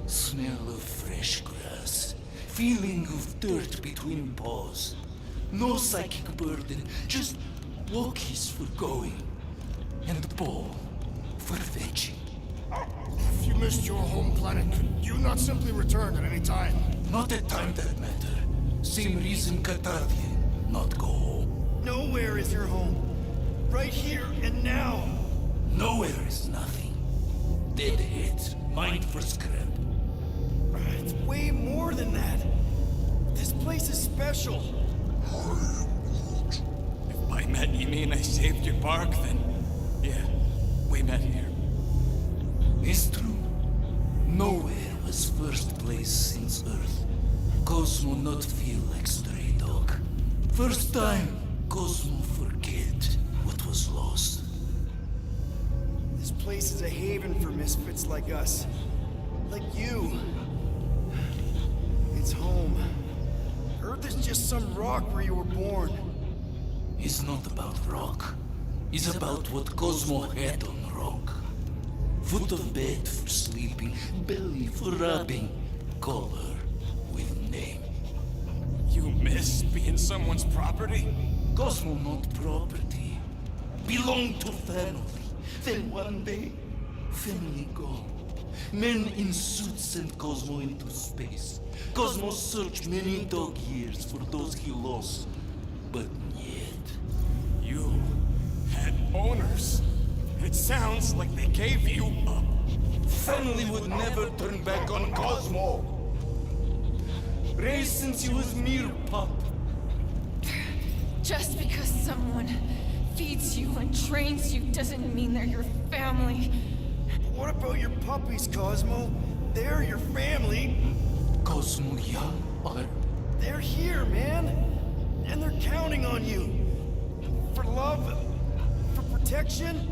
Smell of fresh grass. Feeling of dirt between paws. No psychic burden, just walkies for going. And the ball for fetching. If you missed your home planet, could you not simply return at any time? Not at time that matter. Same reason Catardian not go home. Nowhere is your home. Right here and now. Nowhere is nothing. Dead heads, mind for scrap. It's way more than that. This place is special. If by met you mean I saved your bark, then yeah, we met here. It's true. Nowhere was first place since Earth. Cosmo not feel like stray dog. First time, Cosmo forget what was lost. This place is a haven for misfits like us. Like you. It's home. Earth is just some rock where you were born. It's not about rock. It's about what Cosmo had on rock. Foot of bed for sleeping, belly for rubbing, color with name. You miss being someone's property? Cosmo not property. Belong to family. Then one day, family go. Men in suits sent Cosmo into space. Cosmo searched many dog years for those he lost. But yet... You had owners. It sounds like they gave you up. Family would never turn back on Cosmo. Raised since he was mere pup. Just because someone feeds you and trains you doesn't mean they're your family. What about your puppies, Cosmo? They're your family. Cosmo, yeah, are... They're here, man. And they're counting on you. For love, for protection.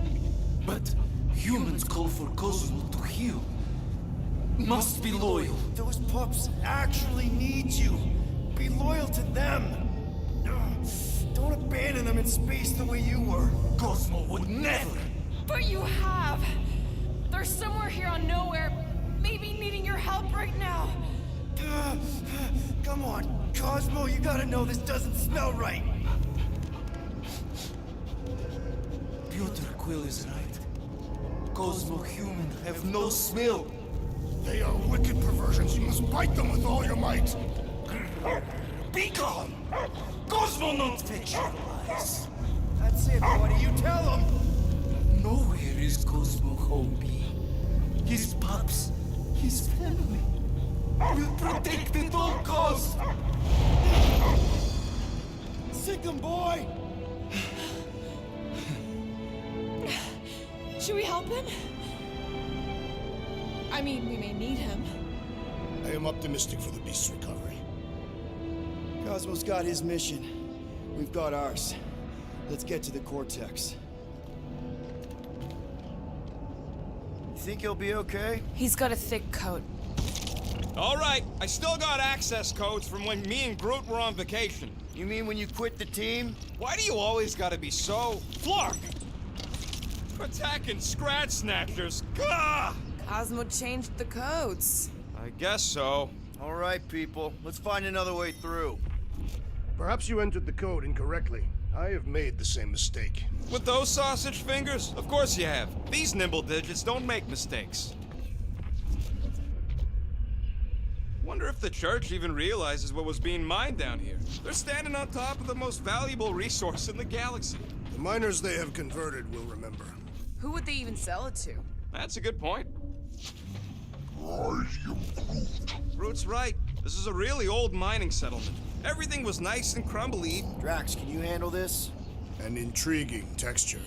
But humans call for Cosmo to heal. Must be loyal. Those pups actually need you. Be loyal to them. Don't abandon them in space the way you were. Cosmo would never. But you have. They're somewhere here on Nowhere, maybe needing your help right now. Come on, Cosmo, you gotta know this doesn't smell right. Peter Quill is right. Cosmo human have no smell. They are wicked perversions. You must bite them with all your might. Be gone! Cosmo not fetch your lies. That's it, buddy. You tell them. Nowhere is Cosmo home be. His pups, his family. Will protect at all costs. Sick 'em, boy. Should we help him? I mean, we may need him. I am optimistic for the beast's recovery. Cosmo's got his mission. We've got ours. Let's get to the Cortex. You think he'll be okay? He's got a thick coat. All right, I still got access codes from when me and Groot were on vacation. You mean when you quit the team? Why do you always gotta be so... Flark! Attacking Scratch Snatchers. Gah! Cosmo changed the codes. I guess so. All right, people. Let's find another way through. Perhaps you entered the code incorrectly. I have made the same mistake. With those sausage fingers? Of course you have. These nimble digits don't make mistakes. Wonder if the church even realizes what was being mined down here. They're standing on top of the most valuable resource in the galaxy. The miners they have converted will remember. Who would they even sell it to? That's a good point. Groot's right. This is a really old mining settlement. Everything was nice and crumbly. Drax, can you handle this? An intriguing texture.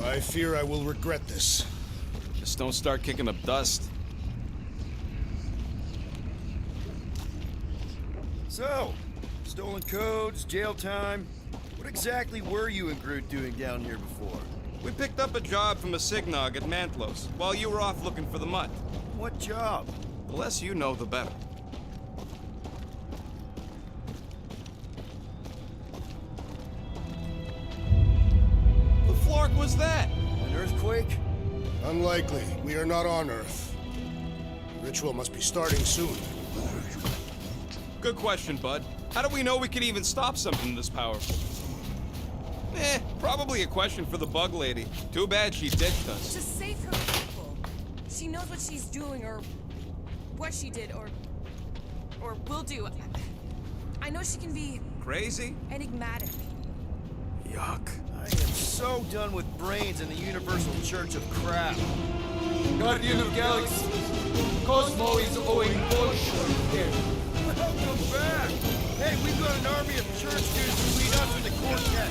I fear I will regret this. Just don't start kicking up dust. So, stolen codes, jail time. What exactly were you and Groot doing down here before? We picked up a job from a Signog at Mantlos, while you were off looking for the mutt. What job? The less you know, the better. The flark was that? An earthquake? Unlikely. We are not on Earth. The ritual must be starting soon. Good question, bud. How do we know we can even stop something this powerful? Probably a question for the bug lady. Too bad she ditched us. Just save her people. She knows what she's doing, or what she did, or will do. I know she can be crazy? Enigmatic. Yuck. I am so done with brains and the Universal Church of Crap. Guardian of Galaxies, Cosmo is owing bullshit here. Welcome back! Hey, we've got an army of church dudes between us and the Cortex.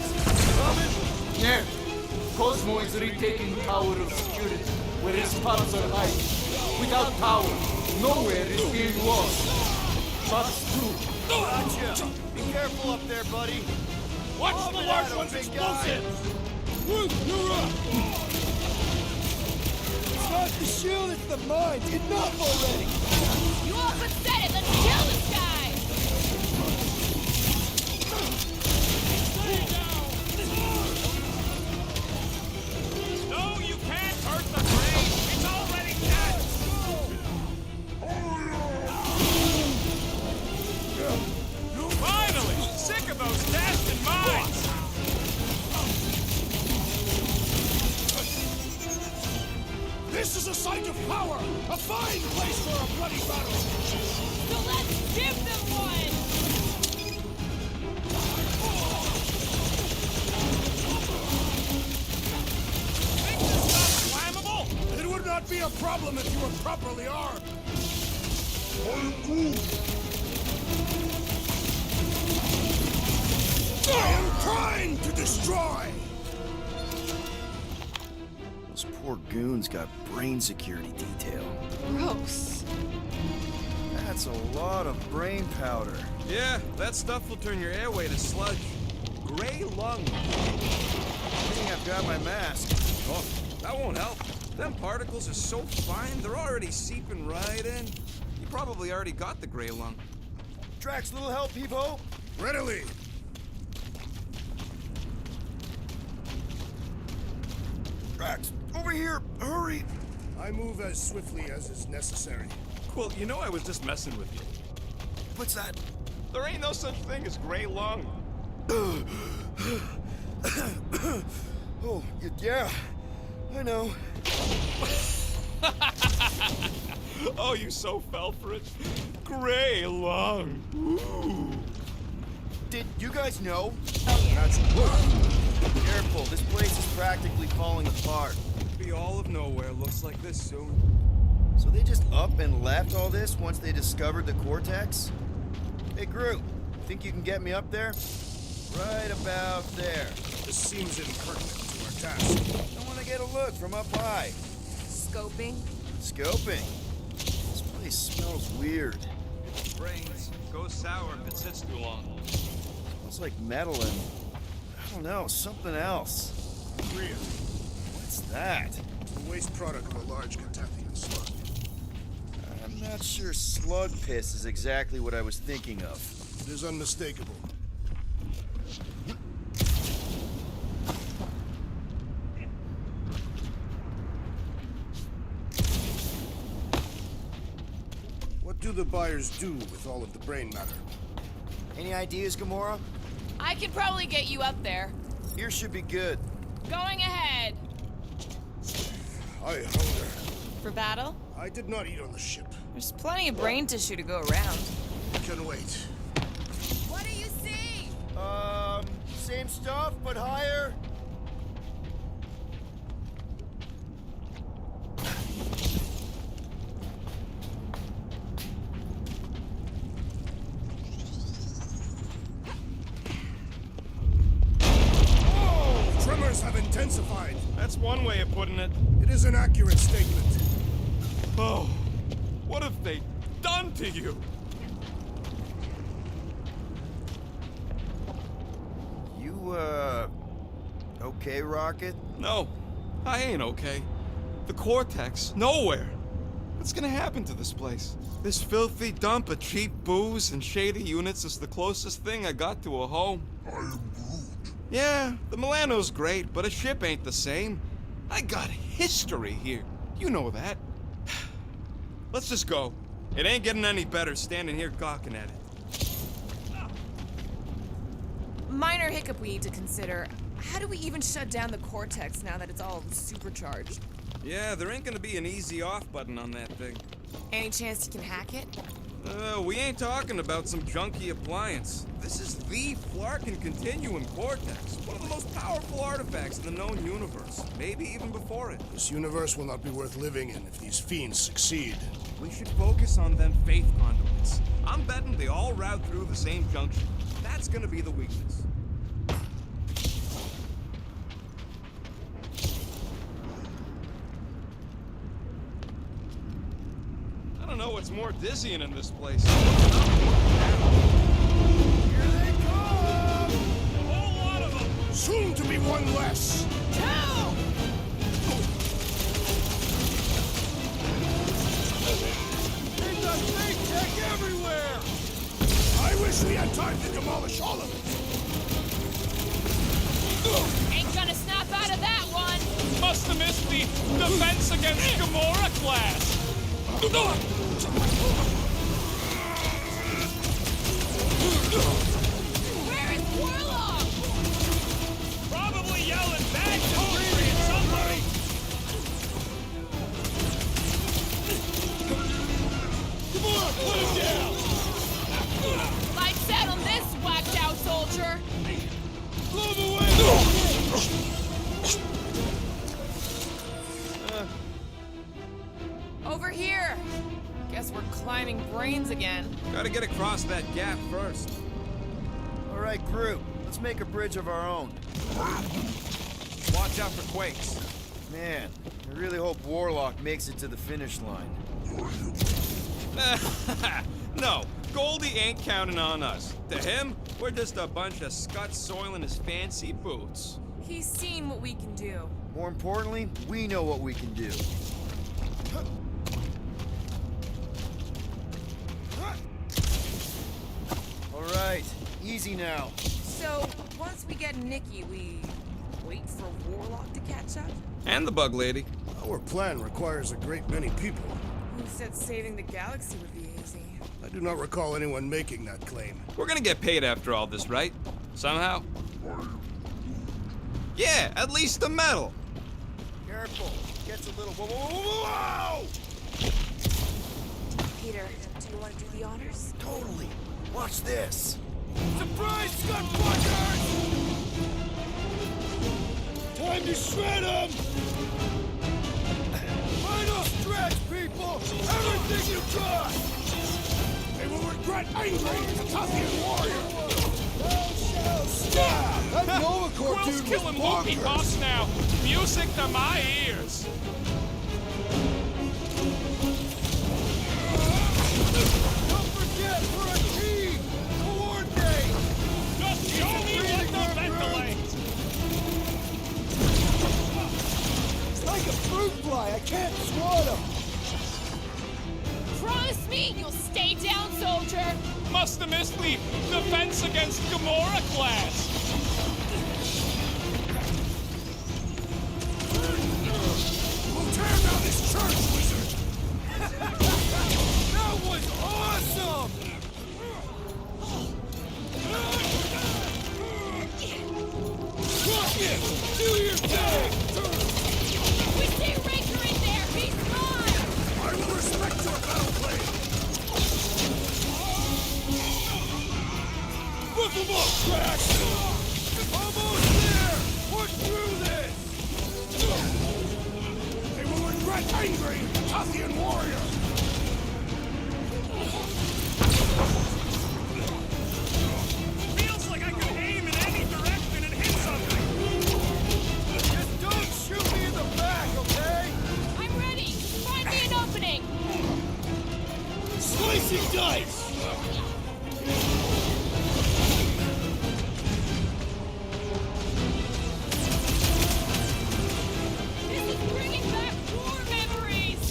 Coming? Yeah. Cosmo is retaking Tower of Security, where his pups are hiding. Without power, nowhere is being lost. Pups too. Gotcha! Be careful up there, buddy. Watch the large one's explosives! Groot, you're up! It's not the shield, it's the mind. Enough already! You all but said it! Let's kill this guy! No, you can't hurt the brain! It's already dead! Finally! Sick of those tests and mines! This is a site of power! A fine place for a bloody battle! So let's give them one! Think this stuff's flammable? It would not be a problem if you were properly armed. I am trying to destroy! Those poor goons got brain security detail. Gross. That's a lot of brain powder. Yeah, that stuff will turn your airway to sludge. Gray lung. I think I've got my mask. Oh, that won't help. Them particles are so fine, they're already seeping right in. You probably already got the gray lung. Drax, little help, Evo? Readily! Drax, over here! Hurry! I move as swiftly as is necessary. Well, you know I was just messing with you. What's that? There ain't no such thing as gray lung. Oh, yeah. I know. Oh, you so fell for it. Gray lung. Ooh. Did you guys know? Oh, yeah. That's careful. This place is practically falling apart. Be all of nowhere looks like this soon. So they just up and left all this once they discovered the Cortex? Hey, Groot, think you can get me up there? Right about there. This seems impertinent to our task. I want to get a look from up high. Scoping. Scoping? This place smells weird. Brains go sour if it sits too long. Smells like metal and, I don't know, something else. Rhea, What's that? the waste product of a large Catathian slug. I'm not sure slug piss is exactly what I was thinking of. It is unmistakable. What do the buyers do with all of the brain matter? Any ideas, Gamora? I can probably get you up there. Here should be good. Going ahead. I hunger. For battle? I did not eat on the ship. There's plenty of brain tissue to go around. Can wait. What do you see? Same stuff, but higher. Tremors have intensified. That's one way of putting it. It is an accurate statement. Oh, what have they done to you? You, okay, Rocket? No, I ain't okay. The Cortex, nowhere. What's gonna happen to this place? This filthy dump of cheap booze and shady units is the closest thing I got to a home. I am Groot. Yeah, the Milano's great, but a ship ain't the same. I got history here. You know that. Let's just go. It ain't getting any better standing here gawking at it. Minor hiccup we need to consider. How do we even shut down the Cortex now that it's all supercharged? Yeah, there ain't gonna be an easy off button on that thing. Any chance you can hack it? We ain't talking about some junky appliance. This is the Flarkin Continuum Cortex, one of the most powerful artifacts in the known universe, maybe even before it. This universe will not be worth living in if these fiends succeed. We should focus on them faith conduits. I'm betting they all route through the same junction. That's gonna be the weakness. I don't know what's more dizzying in this place. Here they come! A whole lot of them! Soon to be one less! Two! They've got fake tech everywhere! I wish we had time to demolish all of it! Ain't gonna snap out of that one! Must have missed the Defense Against Gamora class. Where is Warlock? Probably yelling back to somebody. Over here! Guess we're climbing brains again. Gotta get across that gap first. All right, crew. Let's make a bridge of our own. Watch out for quakes. Man, I really hope Warlock makes it to the finish line. No, Goldie ain't counting on us. To him, we're just a bunch of scuts soiling his fancy boots. He's seen what we can do. More importantly, we know what we can do. All right, easy now. So, once we get Nikki, we wait for Warlock to catch up? And the bug lady. Our plan requires a great many people. Who said saving the galaxy would be easy? I do not recall anyone making that claim. We're gonna get paid after all this, right? Somehow? Yeah, at least a medal. Careful, gets a little. Whoa! Peter, do you want to do the honors? Totally. Watch this. Surprise, Scott Watchers! Time to shred them! Final stretch, people! Everything you got! They will regret angry Tathian warrior! Thou shalt stab! That Novacore Quill's dude was killing Loki bonkers! boss now. Music to my ears. Don't forget, we're a team! Coordinate! Just show me what to ventilate. It's like a fruit fly, I can't swat him! Promise me you'll stay down, soldier. Must have missed the defense against Gamora class. We'll tear down this church, wizard! That was awesome! Rocket! Do your thing! We see Raker in there. He's mine. I will respect your battle plan! Whip him up, Crash! Almost there! Push through this! They will regret angry Tathian warrior! Feels like I could aim in any direction and hit something. Just don't shoot me in the back, okay? I'm ready. Find me an opening. Slicing dice! This is bringing back war memories.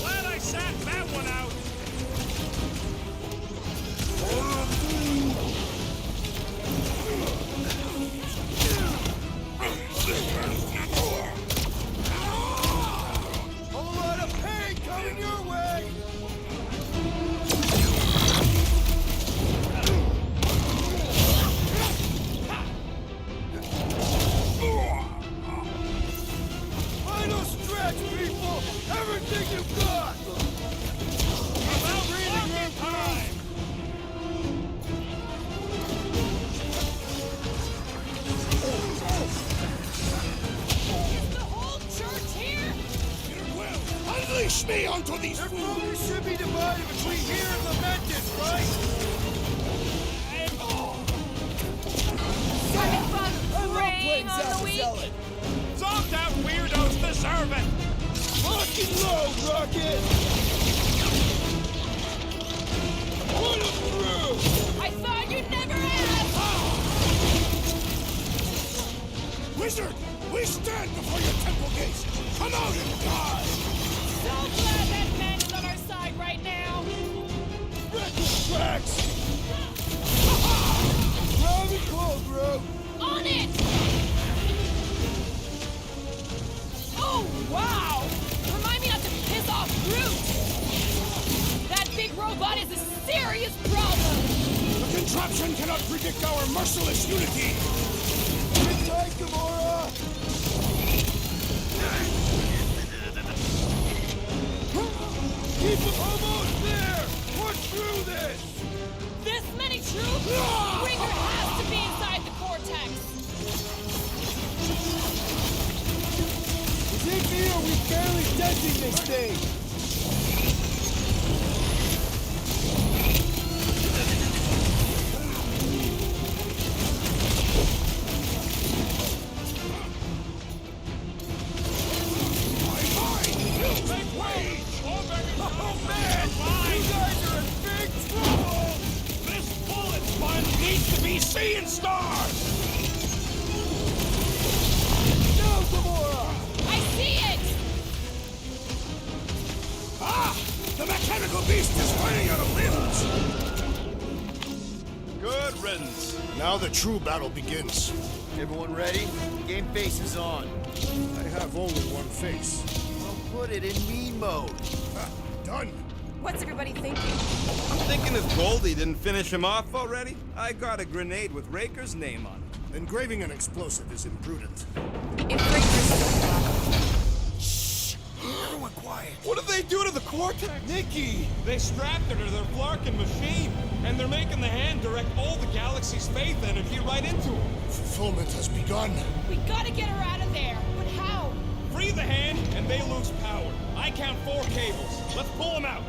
Glad I sat that one out. Whole lot of pain coming your way! Final stretch, people! Everything you've got! About fucking time. Is the whole church here? Unleash me onto these fools! Their focus should be divided between here and Lamentus, right? Having fun preying on the weak? Zonked out weirdos deserve it. Lock and load, Rocket! Put 'em through! I thought you'd never ask. Wizard, we stand before your temple gates! Come out and die! So glad that man is on our side right now. Record tracks! Grab it cold, bro! On it! Oh, wow! Remind me not to piss off Groot! That big robot is a serious problem! The contraption cannot predict our merciless unity! Sit tight, Gamora! Keep them almost there! Push through this! This many troops? Ringer has to be inside the cortex! Is it me or we barely denting this thing? to be seeing stars! Now, Gamora! I see it! Ah! The mechanical beast is running out of limbs! Good riddance. Now the true battle begins. Everyone ready? Game face is on. I have only one face. Well, put it in mean mode. Ah, done. What's everybody thinking? I'm thinking if Goldie didn't finish him off already, I got a grenade with Raker's name on it. Engraving an explosive is imprudent. If Everyone quiet. What did they do to the Cortex? Nikki! They strapped her to their Flarkin machine, and they're making the hand direct all the galaxy's faith energy right into her. Fulfillment has begun. We gotta get her out of there. But how? Free the hand, and they lose power. I count 4 cables. Let's pull them out.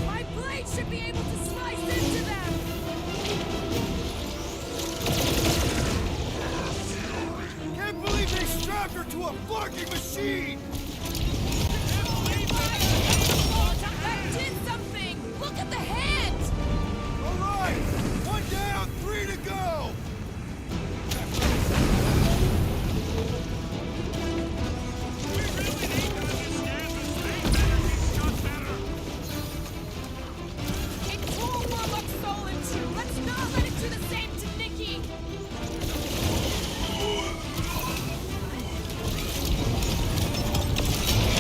my blade should be able to slice into them! Can't believe they strapped her to a barking machine! That did something! Look at the hand! All right! One down, 3 to go! It tore Warlock's soul in two! Let's not let it do the same to Nikki!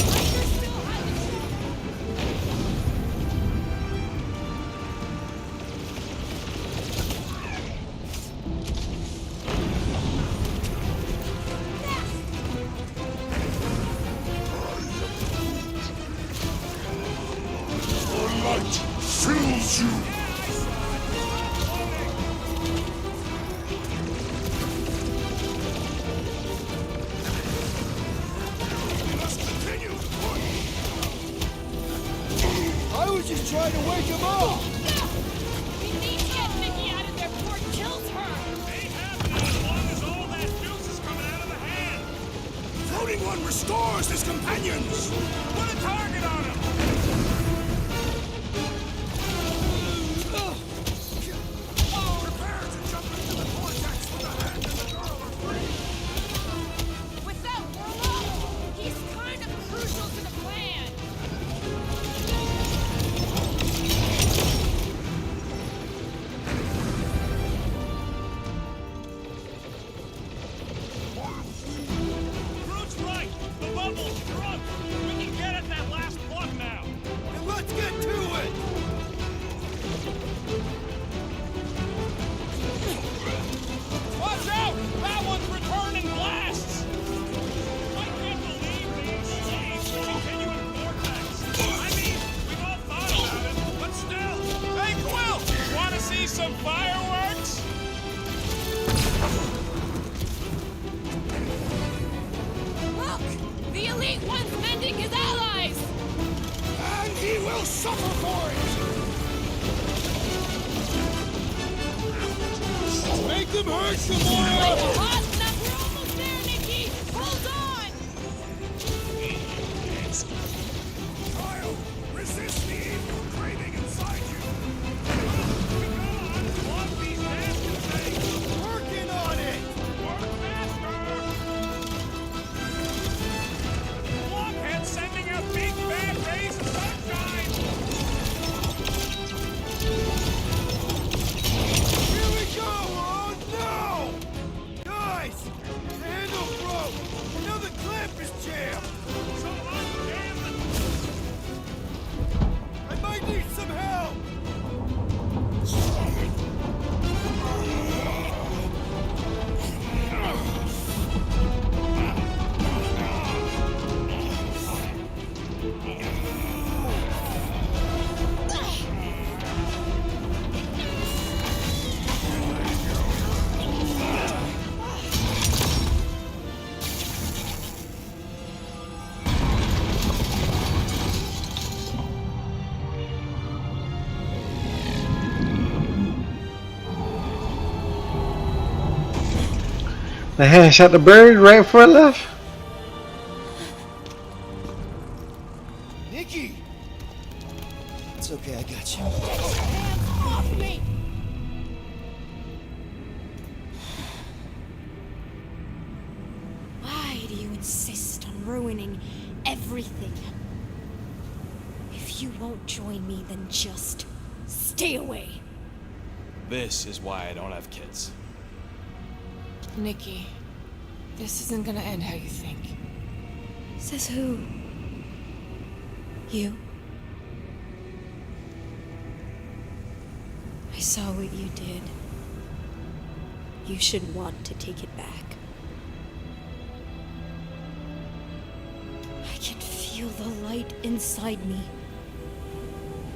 Riker still has it. The light fills you. We must continue. I was just trying to wake him up! We need to get Nikki out of there before it kills her. Ain't happening as long as all that juice is coming out of the hand. Floating one restores his companions. Put a target on him. Prepare to jump into the vortex when the hand and the girl are free. Without Warlock, he's kind of crucial to the plan. Groot's right. The bubble's shrunk. We can get at that last plug now. And let's get to it! Watch out! That one's returning blasts! I can't believe these slaves continue in vortex. I mean, we've all thought about it, but still. Hey, Quill! Want to see some fireworks? Look! The Elite One's mending his allies! And he will suffer for it. Make them hurt, Like Gamora! hot enough, we're almost there, Nikki! Hold on! Child, resist the evil craving inside you. Block these nasty things! Working on it! Work faster! Blockhead sending out big bad rays of sunshine! Here we go! Oh no! Guys! The handle broke! Now the clamp is jammed! So unjam the I might need some help! The hand shot the bird right before it left. Nikki! insist on ruining everything. If you won't join me, then just stay away. This is why I don't have kids. Nikki, this isn't gonna end how you think. Says who? You? I saw what you did. You should want to take it back. I can feel the light inside me.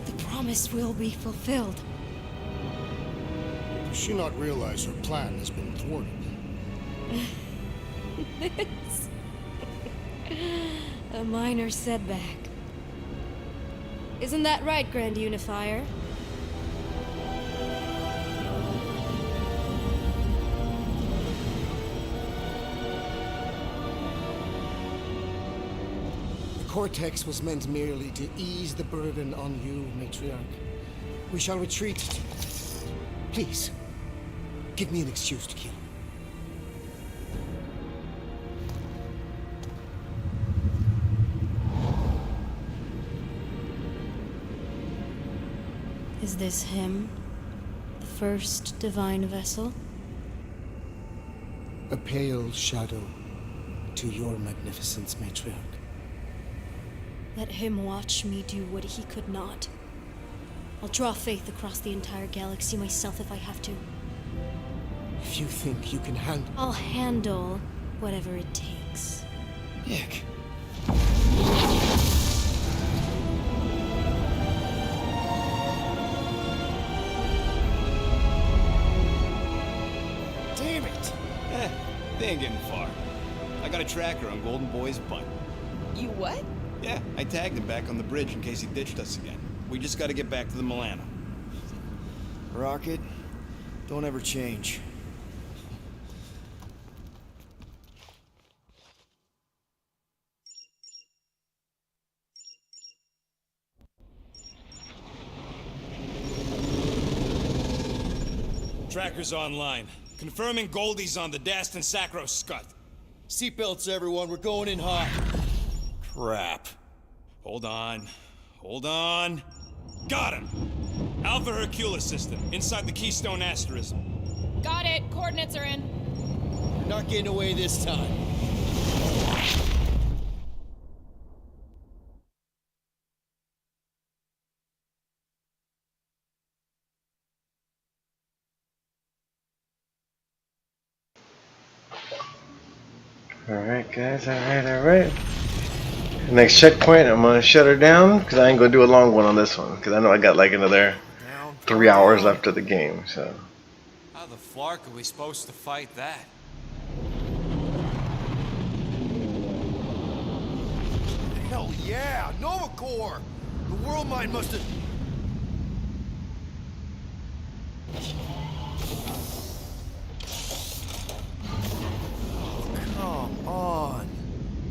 The promise will be fulfilled. Does she not realize her plan has been thwarted? This. A minor setback. Isn't that right, Grand Unifier? The Cortex was meant merely to ease the burden on you, Matriarch. We shall retreat. Please, give me an excuse to kill. Is this him? The first divine vessel? A pale shadow to your magnificence, Matriarch. Let him watch me do what he could not. I'll draw faith across the entire galaxy myself if I have to. If you think you can handle... I'll handle whatever it takes. Nick. Damn it! They ain't getting far. I got a tracker on Golden Boy's butt. You what? Yeah, I tagged him back on the bridge in case he ditched us again. We just gotta get back to the Milano. Rocket, don't ever change. Tracker's online. Confirming Goldie's on the Dastan Sacro Scut. Seatbelts, everyone. We're going in hot. Crap. Hold on. Hold on. Got him! Alpha Hercules system, inside the Keystone Asterism. Got it. Coordinates are in. You're not getting away this time. Alright, guys. Alright. Next checkpoint, I'm gonna shut her down because I ain't gonna do a long one on this one because I know I got like another 3 hours left of the game. So. How the flark are we supposed to fight that? Hell yeah! Nova Corps! The world mine must have... Come on.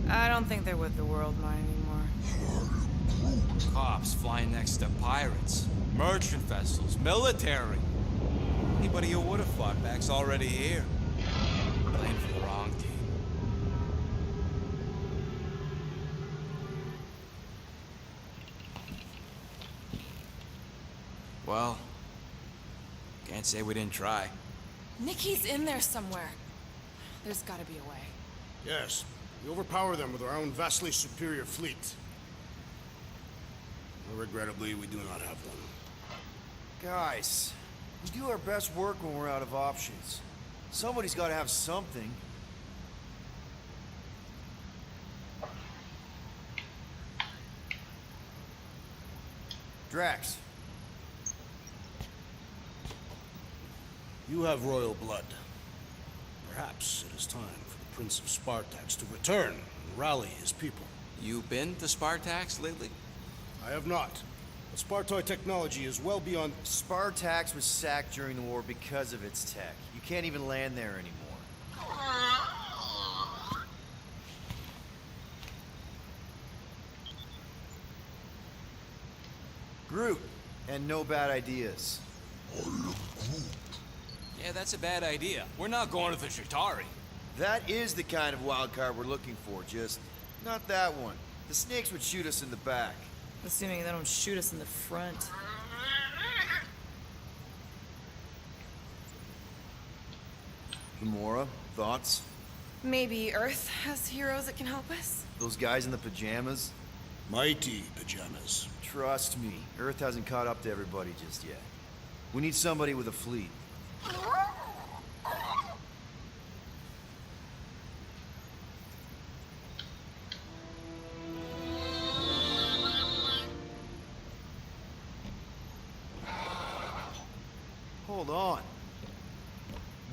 I don't think they're with the world mine anymore. Cops flying next to pirates, merchant vessels, military. Anybody who would have fought back's already here. Playing for the wrong team. Well, can't say we didn't try. Nikki's in there somewhere. There's gotta be a way. Yes. We overpower them with our own vastly superior fleet. Regrettably, we do not have one. Guys, we do our best work when we're out of options. Somebody's got to have something. Drax. You have royal blood. Perhaps it is time for the Prince of Spartax to return and rally his people. You been to Spartax lately? I have not. But Spartoid technology is well beyond... Spartax was sacked during the war because of its tech. You can't even land there anymore. Groot, and no bad ideas. Yeah, that's a bad idea. We're not going to the Chitauri. That is the kind of wild card we're looking for, just not that one. The snakes would shoot us in the back. Assuming they don't shoot us in the front. Gamora, thoughts? Maybe Earth has heroes that can help us? Those guys in the pajamas? Mighty pajamas. Trust me, Earth hasn't caught up to everybody just yet. We need somebody with a fleet. Hold on.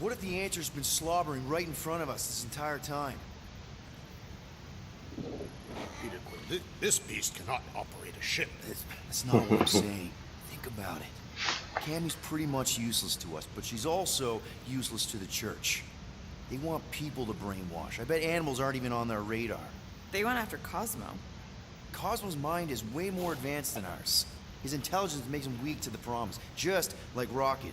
What if the Answer's been slobbering right in front of us this entire time? Peter Quill, this beast cannot operate a ship. That's not what I'm saying. Think about it. Cammy's pretty much useless to us, but she's also useless to the church. They want people to brainwash. I bet animals aren't even on their radar. They went after Cosmo. Cosmo's mind is way more advanced than ours. His intelligence makes him weak to the promise, just like Rocket.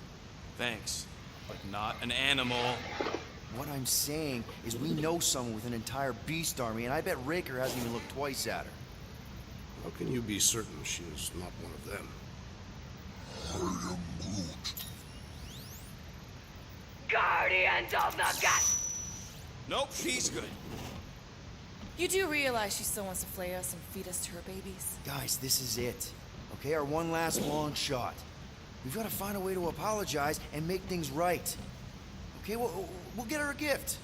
Thanks, but not an animal. What I'm saying is we know someone with an entire beast army, and I bet Raker hasn't even looked twice at her. How can you be certain she is not one of them? I am Groot. Guardians of the Gut. Nope, she's good. You do realize she still wants to flay us and feed us to her babies? Guys, this is it. Okay, our one last long shot. We've got to find a way to apologize and make things right. Okay, we'll get her a gift.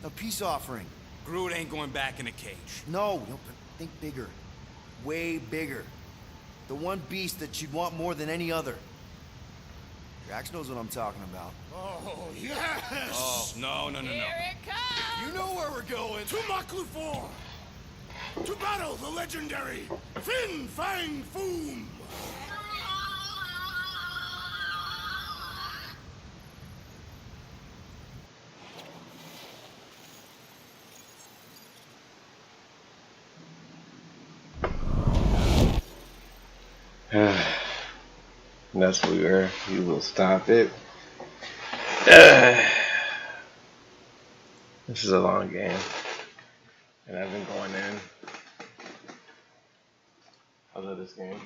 A peace offering. Groot ain't going back in a cage. No, but think bigger. Way bigger. The one beast that you'd want more than any other. Drax knows what I'm talking about. Oh, yes! Oh, no. Here it comes! You know where we're going. To Maklufor! To battle the legendary Fin Fang Foom! That's where we will stop it. This is a long game, and I've been going in. I love this game.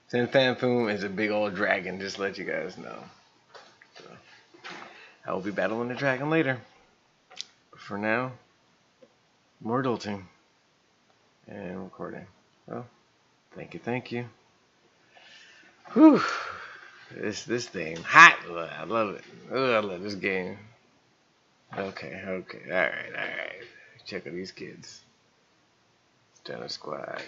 Fin Fang Foom is a big old dragon, just to let you guys know. So, I will be battling the dragon later. But for now, more adulting and recording. Well, thank you. Whew. This thing hot. I love it. I love this game. Okay. Alright. Check out these kids. Stunner Squad.